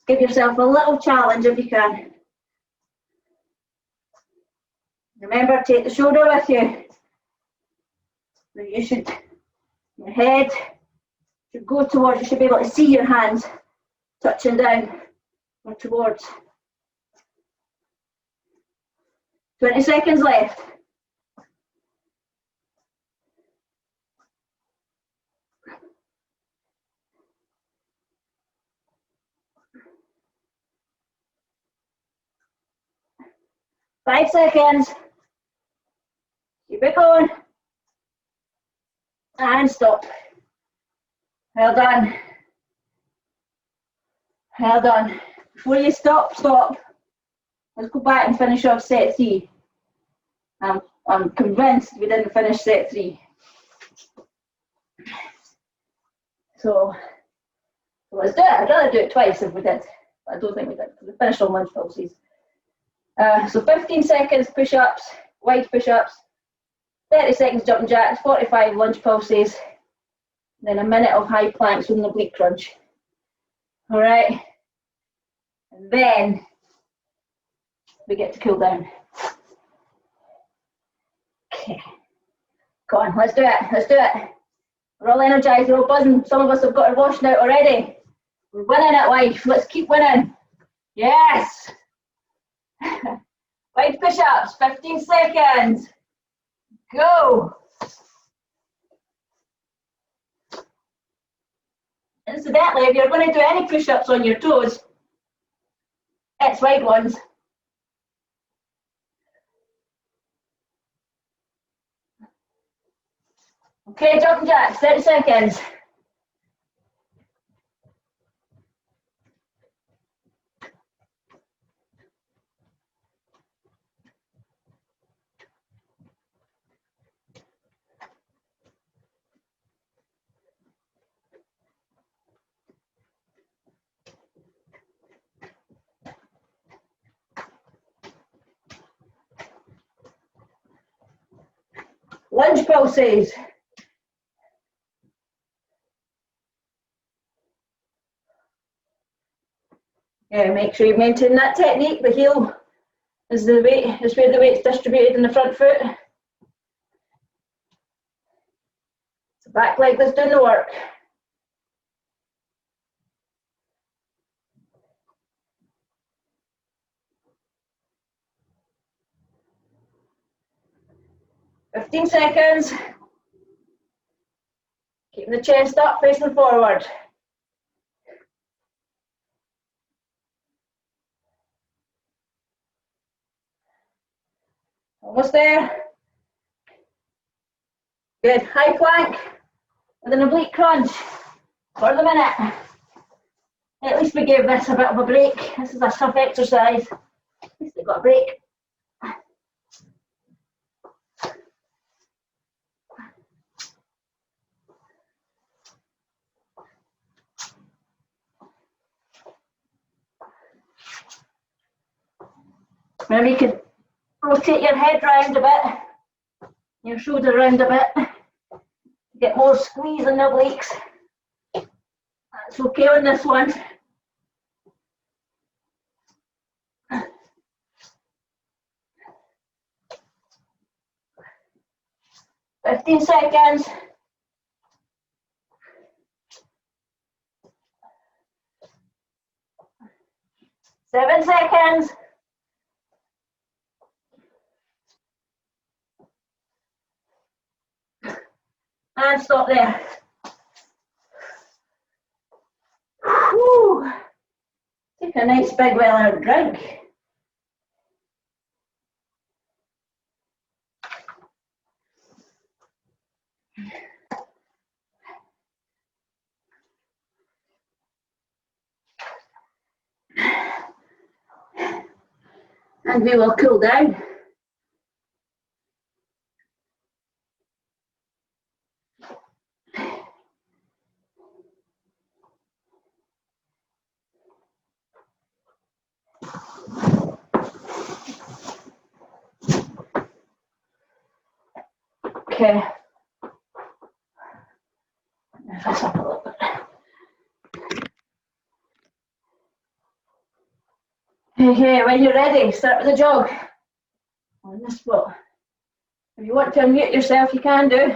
Give yourself a little challenge if you can. Remember, take the shoulder with you. So you should, your head should go towards, you should be able to see your hands touching down or towards. 20 seconds left. Five seconds. Keep it going. And stop. Well done. Well done. Before you stop, stop. Let's go back and finish off set 3. I'm convinced we didn't finish set 3. So let's do it. I'd rather do it twice if we did. But I don't think we did. We finished on lunge pulses. So 15 seconds push-ups, wide push-ups, 30 seconds jumping jacks, 45 lunge pulses, then a minute of high planks with an oblique crunch. All right, and then we get to cool down. Okay, go on, let's do it, let's do it. We're all energized, we're all buzzing. Some of us have got our washing out already. We're winning at life, let's keep winning. Yes! Wide push-ups, 15 seconds. Go! Incidentally, if you're going to do any push-ups on your toes, it's wide ones. Okay, jumping jacks, 30 seconds. Lunge pulses. Yeah, make sure you maintain that technique. The heel is the weight, is where the weight's distributed in the front foot. It's the back leg that's doing the work. "15 seconds. Keeping the chest up, facing forward. Almost there. Good. High plank with an oblique crunch for the minute. At least we gave this a bit of a break. This is a tough exercise. At least we got a break. Maybe you could rotate your head round a bit, your shoulder round a bit, get more squeeze in the obliques. That's okay on this one. "15 seconds. "7 seconds. And stop there. Whew. Take a nice big well-earned drink. And we will cool down. Okay. Lift this up a little bit. Okay, when you're ready, start with a jog on the spot. If you want to unmute yourself, you can do.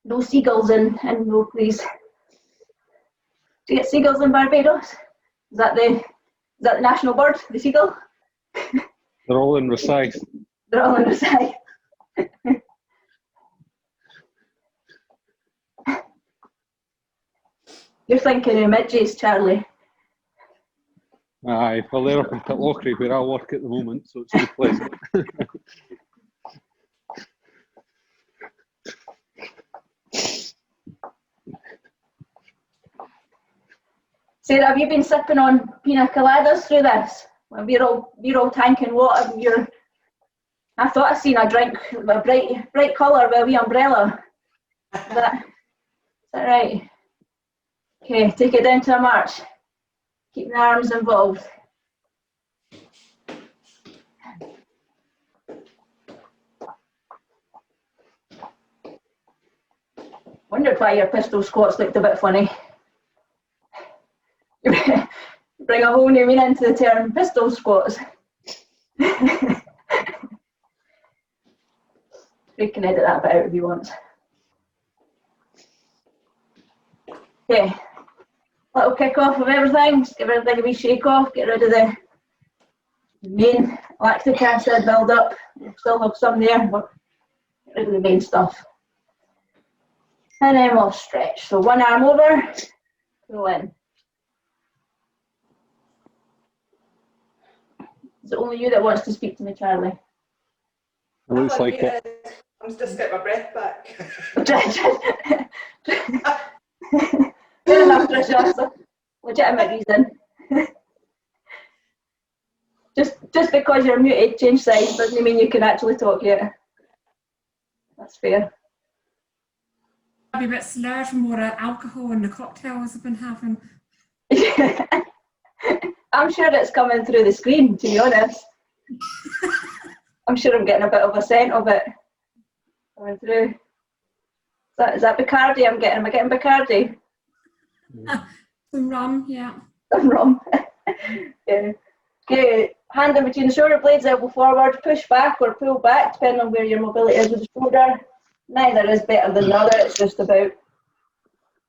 No seagulls in no, please. Do you get seagulls in Barbados? Is that the national bird, the seagull? They're all in Rosyth. They're all in Rosyth. You're thinking of midges, Charlie. Aye, well, they're up in Pitlochry where I work at the moment, so it's really pleasant. Sarah, have you been sipping on pina coladas through this? When we're all tanking water and I thought I seen a drink with a bright colour with a wee umbrella. Is that right? Okay, take it down to a march. Keep the arms involved. Wondered why your pistol squats looked a bit funny. Bring a whole new meaning to the term pistol squats. We can edit that bit out if you want. Okay, little kick off of everything. Just give everything a wee shake off. Get rid of the main lactic acid build up. We'll still have some there, but get rid of the main stuff. And then we'll stretch. So one arm over, pull in. Is it only you that wants to speak to me, Charlie? It looks like it. I'm just getting my breath back. Fair enough, Tricia. That's a legitimate reason. Just because you're muted, change sides, doesn't mean you can actually talk yet. That's fair. I'll be a bit slurred from all the alcohol and the cocktails I've been having. I'm sure it's coming through the screen, to be honest. I'm sure I'm getting a bit of a scent of it coming through. Is that Bacardi I'm getting? Am I getting Bacardi? Some rum, yeah. Some rum. Yeah. Okay, hand in between the shoulder blades, elbow forward, push back or pull back, depending on where your mobility is with the shoulder. Neither is better than the other, it's just about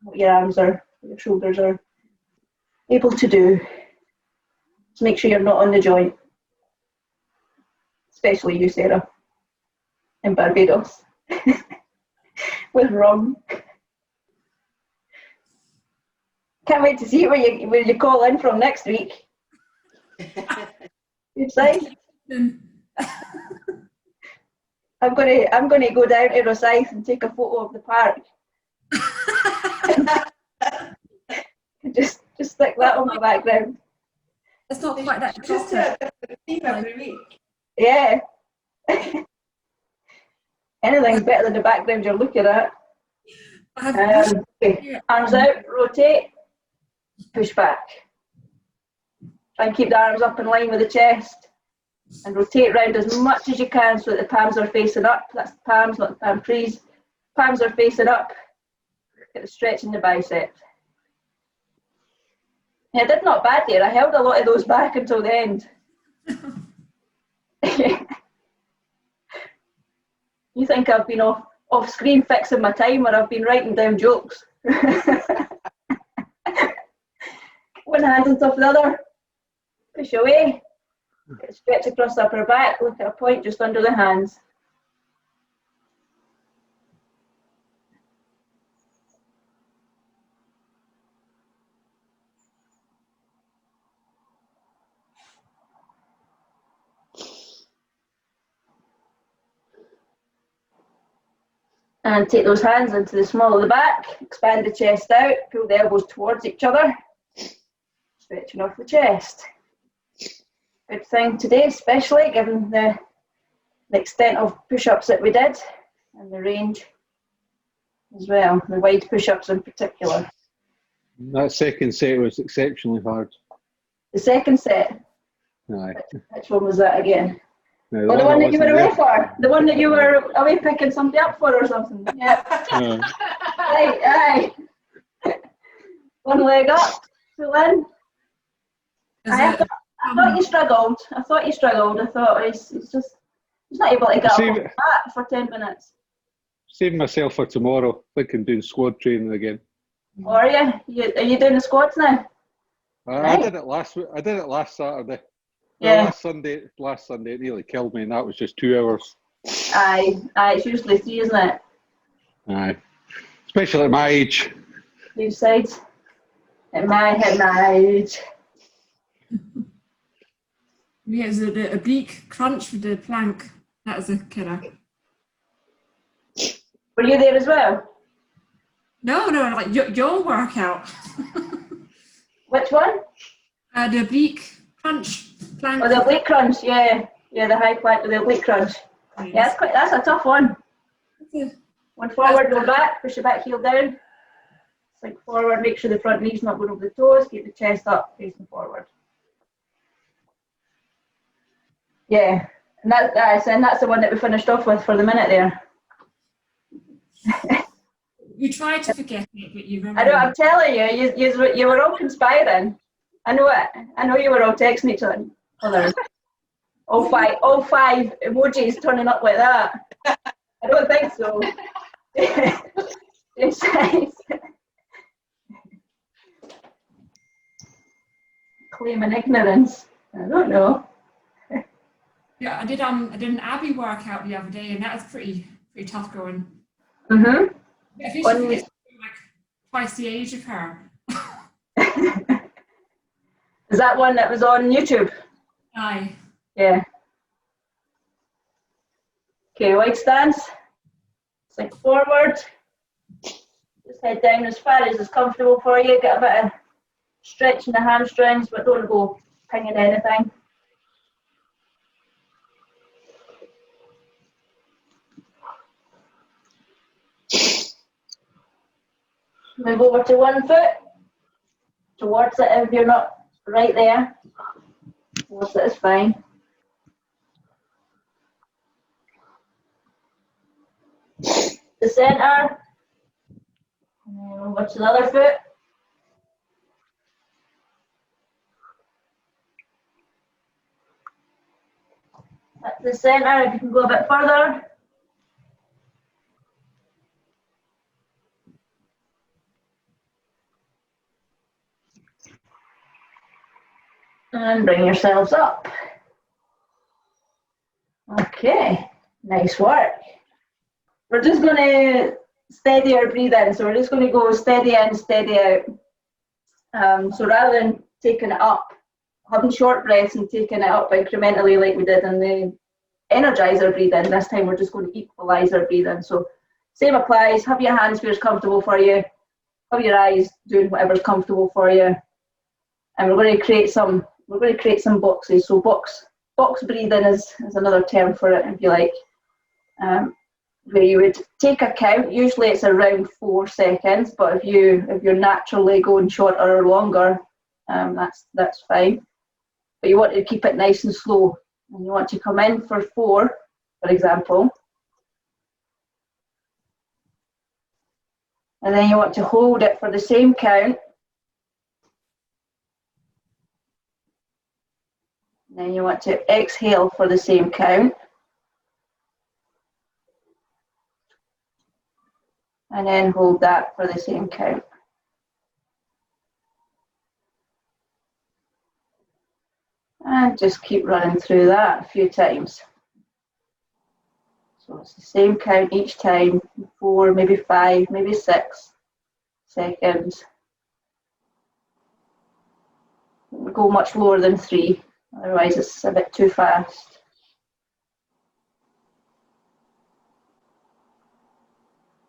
what your arms or your shoulders are able to do. Just make sure you're not on the joint. Especially you, Sarah, in Barbados. With rum. Can't wait to see where you call in from next week. You excited? I'm gonna go down to Rosyth and take a photo of the park. just stick that on my background. It's not quite that Just a different theme every week. Yeah. Anything's better than the background you're looking at. Okay. Arms out, rotate, push back. Try and keep the arms up in line with the chest. And rotate round as much as you can so that the palms are facing up. That's the palms, not the palm trees. Palms are facing up. Get the stretch in the bicep. Yeah, I did not bad there. I held a lot of those back until the end. You think I've been off screen fixing my time or I've been writing down jokes? One hand on top of the other. Push away. Get a stretch across the upper back. Look at a point just under the hands. And take those hands into the small of the back, expand the chest out, pull the elbows towards each other, stretching off the chest. Good thing today, especially given the extent of push-ups that we did and the range as well, the wide push-ups in particular. That second set was exceptionally hard. The second set, Aye. which one was that again? No, Or the one that you were wasn't away for? The one that you were away picking somebody up for or something? Yeah. there. Aye. One leg up, full in. I thought you struggled. I thought he's not able to get up See- off the mat for 10 minutes. Saving myself for tomorrow. Thinking doing squad training again. Or are you? Are you doing the squats now? I Right. did it last week. I did it last Saturday. Yeah. Last Sunday it nearly killed me, and that was just 2 hours. Aye. It's usually 3, isn't it? Aye. Especially at my age. 2 sides. At my age. Yeah, it's a oblique crunch with the plank. That was a killer. Were you there as well? No, like your workout. Which one? The oblique crunch plank. Oh, the oblique crunch. Yeah, the high plank with the oblique crunch. Yeah, that's a tough one. One forward, go back, push your back heel down. Sink forward, make sure the front knee's not going over the toes, keep the chest up, facing forward. Yeah, and that's the one that we finished off with for the minute there. You tried to forget it, but you remember. I know, I'm telling you, you were all conspiring. I know it. I know you were all texting each other. All five emojis turning up like that. I don't think so. Claiming ignorance. I don't know. Yeah, I did an Abby workout the other day, and that was pretty tough going. Mhm. I think she was like twice the age of her. Is that one that was on YouTube? Aye. Yeah. Okay, wide stance. Sink forward. Just head down as far as is comfortable for you. Get a bit of stretch in the hamstrings, but don't go pinging anything. Move over to one foot. Towards it if you're not right there. Towards it is fine. The centre. And then over to the other foot. That's the centre. If you can go a bit further. And bring yourselves up. Okay, nice work. We're just going to steady our breathing. So we're just going to go steady in, steady out. So rather than taking it up, having short breaths and taking it up incrementally like we did in the energizer breathing, this time we're just going to equalize our breathing. So same applies. Have your hands where it's comfortable for you. Have your eyes doing whatever's comfortable for you. And we're going to create some boxes. So box breathing is another term for it, if you like. Where you would take a count. Usually it's around 4 seconds, but if you're naturally going shorter or longer, that's fine. But you want to keep it nice and slow. And you want to come in for 4, for example. And then you want to hold it for the same count. And then you want to exhale for the same count. And then hold that for the same count. And just keep running through that a few times. So it's the same count each time, 4, maybe 5, maybe 6 seconds. Don't go much lower than 3, otherwise it's a bit too fast.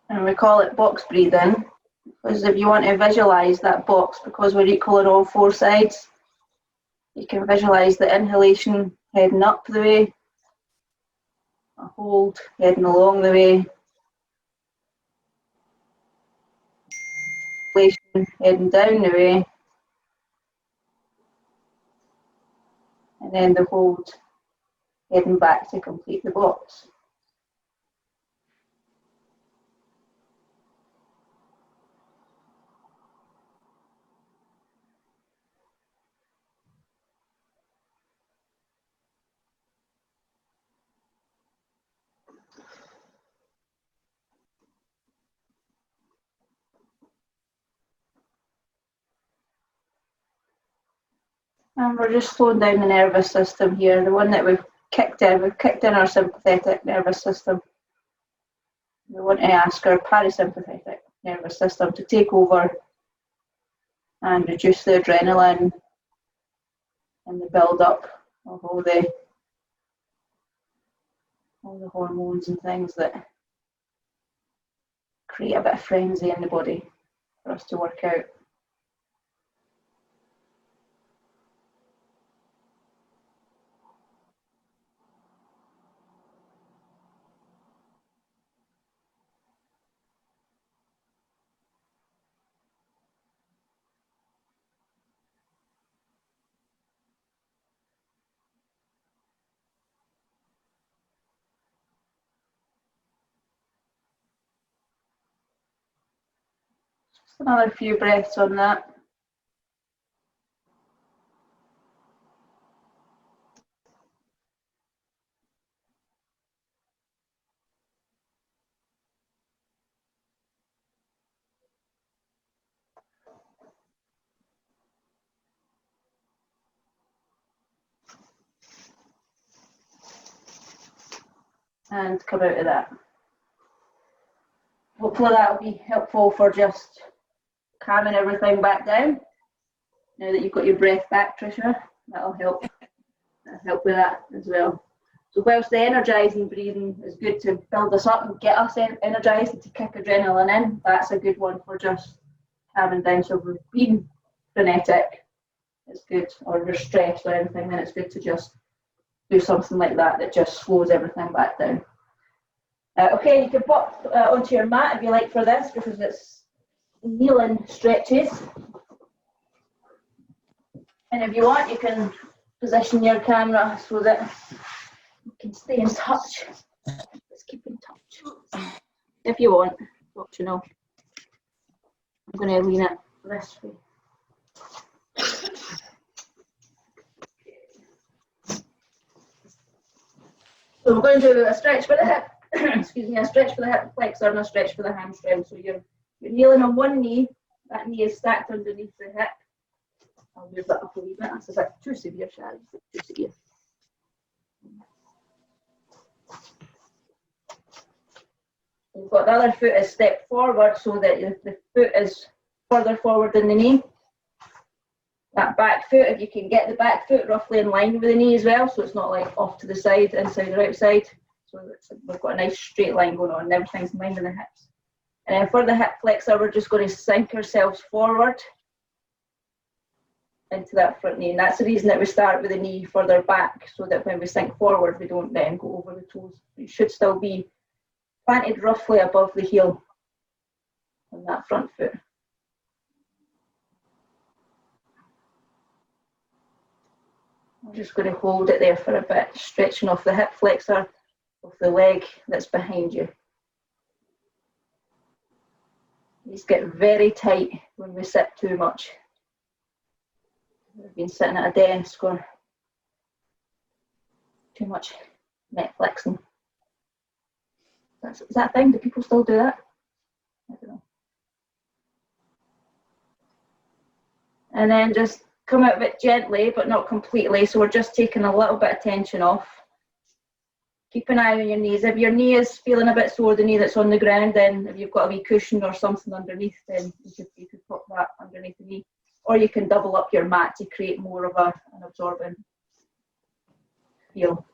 And we call it box breathing, because if you want to visualize that box, because we're equal on all 4 sides, you can visualize the inhalation heading up the way, a hold heading along the way, exhalation heading down the way, and then the hold heading back to complete the box. And we're just slowing down the nervous system here, the one that we've kicked in. We've kicked in our sympathetic nervous system. We want to ask our parasympathetic nervous system to take over and reduce the adrenaline and the build-up of all the hormones and things that create a bit of frenzy in the body for us to work out. Just another few breaths on that. And come out of that. Hopefully that will be helpful for just calming everything back down. Now that you've got your breath back, Tricia, that'll help. That'll help with that as well. So whilst the energising breathing is good to build us up and get us energised and to kick adrenaline in, that's a good one for just calming down. So if we're being frenetic, it's good, or we're stressed or anything, then it's good to just do something like that that just slows everything back down. Okay, you can pop onto your mat if you like for this, because it's kneeling stretches. And if you want, you can position your camera so that you can stay in touch. Let's keep in touch. If you want, what you know. I'm going to lean it this way. So we're going to do a stretch for the hip, excuse me, a stretch for the hip flexor and a stretch for the hamstring. So you're kneeling on one knee, that knee is stacked underneath the hip. I'll move that up a wee bit. That's a bit too severe, Shari. Too severe. You've got the other foot is stepped forward so that the foot is further forward than the knee. That back foot, if you can get the back foot roughly in line with the knee as well, so it's not like off to the side, inside or outside. So we've got a nice straight line going on and everything's in line with the hips. And then for the hip flexor, we're just going to sink ourselves forward into that front knee. And that's the reason that we start with the knee further back, so that when we sink forward, we don't then go over the toes. You should still be planted roughly above the heel on that front foot. I'm just going to hold it there for a bit, stretching off the hip flexor of the leg that's behind you. These get very tight when we sit too much. We've been sitting at a desk or too much Netflixing. Is that a thing? Do people still do that? I don't know. And then just come out of it gently, but not completely. So we're just taking a little bit of tension off. Keep an eye on your knees. If your knee is feeling a bit sore, the knee that's on the ground, then if you've got a wee cushion or something underneath, then you could put that underneath the knee. Or you can double up your mat to create more of an absorbing feel.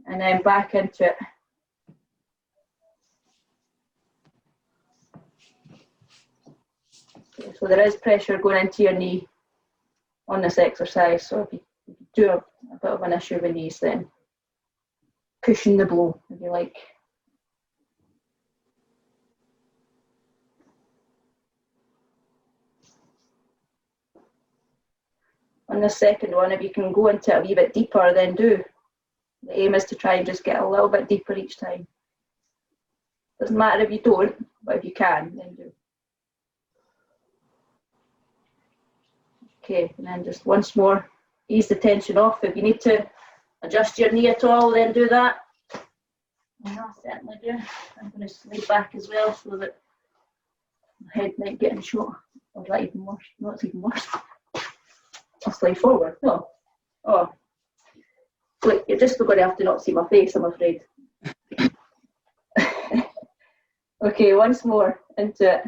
And then back into it. Okay, so there is pressure going into your knee on this exercise, so if you do a bit of an issue with knees, then cushion the blow, if you like. On the second one, if you can go into it a wee bit deeper, then do. The aim is to try and just get a little bit deeper each time. Doesn't matter if you don't, but if you can, then do. Okay, and then just once more, ease the tension off. If you need to adjust your knee at all, then do that. And I certainly do. I'm going to slide back as well so that my head might get in shot. Or is that even worse? No, it's even worse. I'll slide forward. No. Oh. Look, you're just going to have to not see my face, I'm afraid. Okay, once more into it.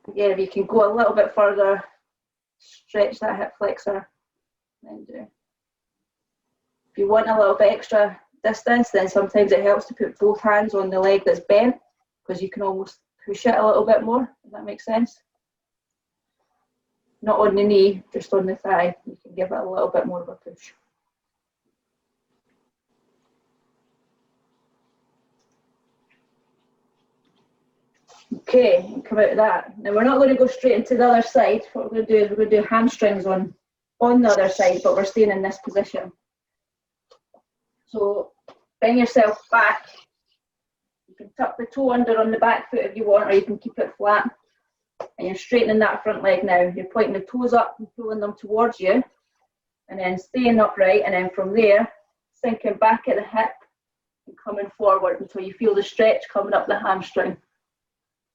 Again, if you can go a little bit further, stretch that hip flexor, then do. If you want a little bit extra distance, then sometimes it helps to put both hands on the leg that's bent, because you can almost push it a little bit more. Does that make sense? Not on the knee, just on the thigh. You can give it a little bit more of a push. Okay, and come out of that. Now we're not going to go straight into the other side. What we're going to do is we're going to do hamstrings on the other side, but we're staying in this position. So bring yourself back. You can tuck the toe under on the back foot if you want, or you can keep it flat. And you're straightening that front leg now. You're pointing the toes up and pulling them towards you, and then staying upright, and then from there, sinking back at the hip and coming forward until you feel the stretch coming up the hamstring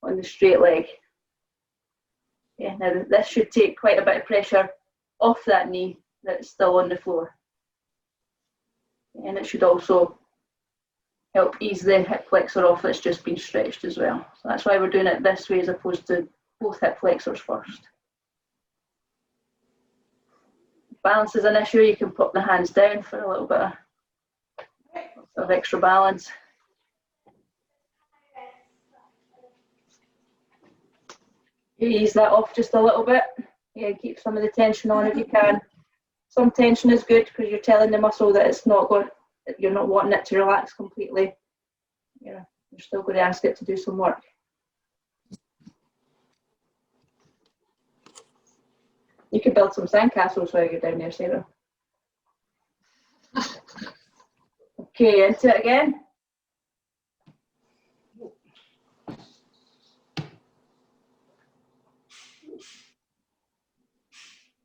on the straight leg. Yeah, now this should take quite a bit of pressure off that knee that's still on the floor. And it should also help ease the hip flexor off that's just been stretched as well. So that's why we're doing it this way as opposed to both hip flexors first. If balance is an issue, you can put the hands down for a little bit of extra balance. You ease that off just a little bit. Yeah, keep some of the tension on if you can. Some tension is good because you're telling the muscle that it's not going, you're not wanting it to relax completely. Yeah, you're still going to ask it to do some work. You could build some sandcastles while you're down there, Sarah. Okay, into it again.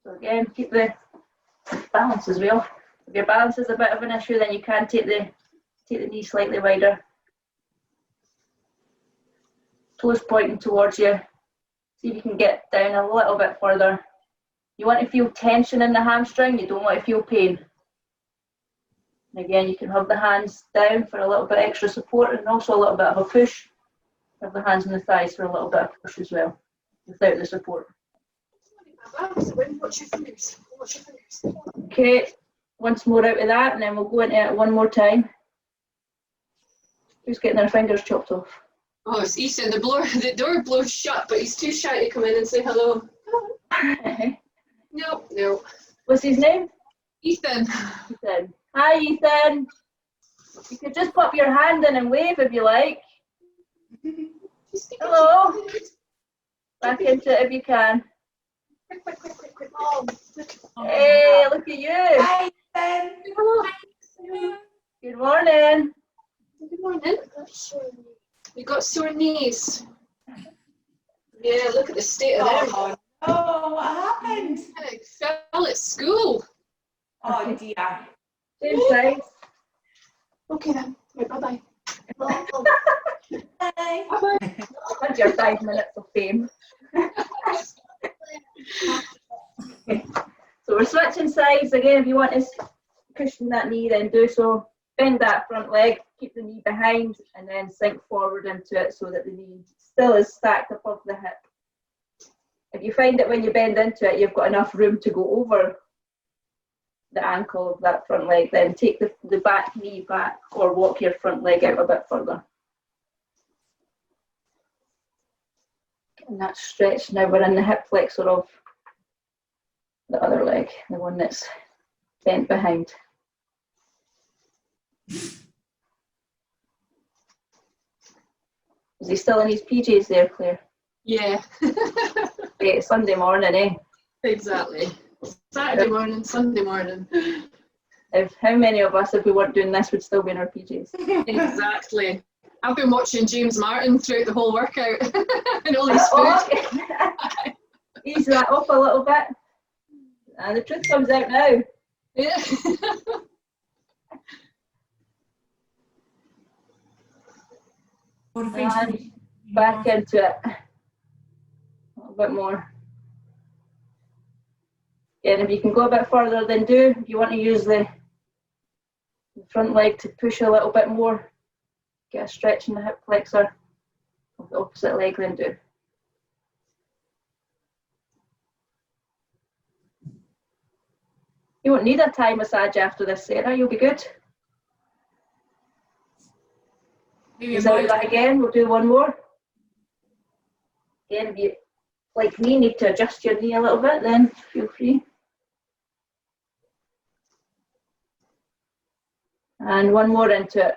So again, keep the balance as well. If your balance is a bit of an issue, then you can take the knee slightly wider. Toes pointing towards you. See if you can get down a little bit further. You want to feel tension in the hamstring, you don't want to feel pain. And again, you can have the hands down for a little bit extra support and also a little bit of a push. Have the hands on the thighs for a little bit of push as well, without the support. Watch your fingers. Watch your fingers. Okay, once more out of that, and then we'll go into it one more time. Who's getting their fingers chopped off? Oh, it's Ethan. The door blows shut, but he's too shy to come in and say hello. No. What's his name? Ethan. Ethan. Hi, Ethan. You could just pop your hand in and wave if you like. Hello. Back into it if you can. Quick. Oh, Hey, look at you. hi, Ben. Good morning. Good morning. We got sore knees. Yeah, look at the state of them. Oh, what happened? I fell at school. Oh, dear. Same size. Okay then. Right, bye-bye. Bye. Bye-bye. Had your 5 minutes of fame. Okay. So we're switching sides again. If you want to cushion that knee, then do so. Bend that front leg, keep the knee behind, and then sink forward into it so that the knee still is stacked above the hip. If you find that when you bend into it, you've got enough room to go over the ankle of that front leg, then take the back knee back or walk your front leg out a bit further. And that's stretched. Now we're in the hip flexor of the other leg, the one that's bent behind. Is he still in his PJs there, Claire? Yeah. It's Sunday morning, eh? Exactly. Saturday morning, Sunday morning. If how many of us, if we weren't doing this, would still be in our PJs? Exactly. I've been watching James Martin throughout the whole workout and all his food. Oh, okay. Ease that up a little bit. And the truth comes out now. Yeah. And back into it. A little bit more. Again, if you can go a bit further, then do. If you want to use the front leg to push a little bit more, get a stretch in the hip flexor of the opposite leg, then do. You won't need a Thai massage after this, Sarah. You'll be good. Is that again? We'll do one more. Again, if you, like me, need to adjust your knee a little bit, then feel free. And one more into it.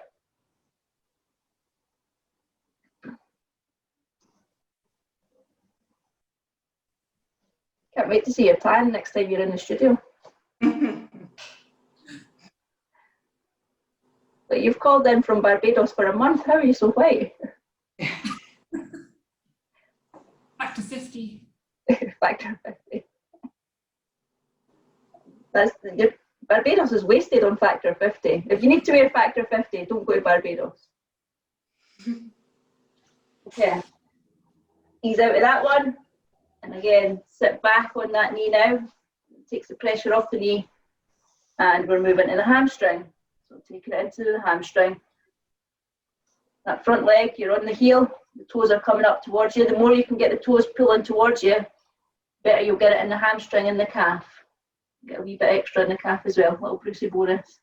Can't wait to see your tan next time you're in the studio. But you've called in from Barbados for a month. How are you so white? Factor 50. Factor 50. Barbados is wasted on factor 50. If you need to wear factor 50, don't go to Barbados. Okay. Ease out of that one. And again, sit back on that knee now. It takes the pressure off the knee. And we're moving to the hamstring. So taking it into the hamstring. That front leg, you're on the heel. The toes are coming up towards you. The more you can get the toes pulling towards you, better you'll get it in the hamstring and the calf. Get a wee bit extra in the calf as well, little Brucey bonus.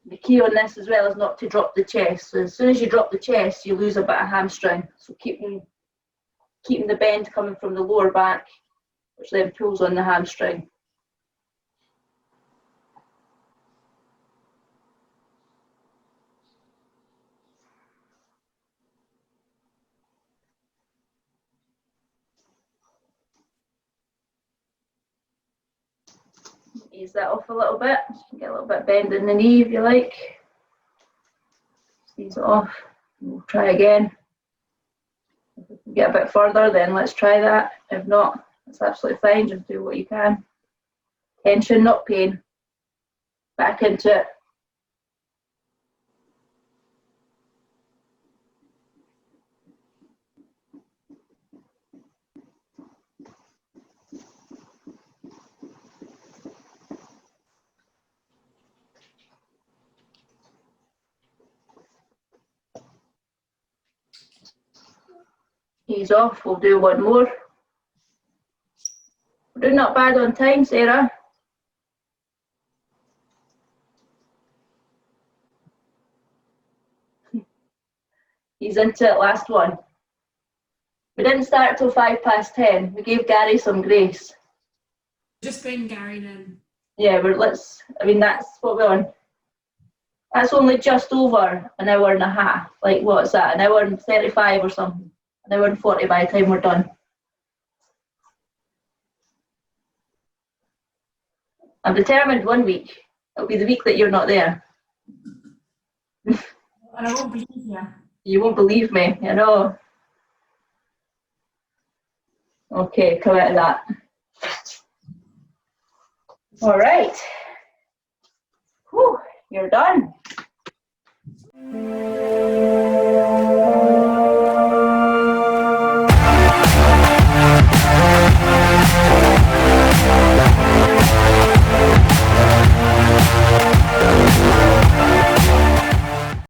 The key on this as well is not to drop the chest. So as soon as you drop the chest, you lose a bit of hamstring. So keeping the bend coming from the lower back, which then pulls on the hamstring. Ease that off a little bit. Get a little bit bend in the knee if you like. Ease it off. We'll try again. If we can get a bit further, then let's try that. If not, it's absolutely fine. Just do what you can. Tension, not pain. Back into it. Ease off, we'll do one more. We're doing not bad on time, Sarah. Ease into it, last one. We didn't start till 10:05. We gave Gary some grace. Just bring Gary in. Yeah, that's what we're on. That's only just over an hour and a half. Like, what's that? An hour and 35 or something. An hour and 40 by the time we're done. I'm determined one week. It'll be the week that you're not there. And I won't believe you. You won't believe me, you know. Okay, come out of that. All right. Whew, you're done.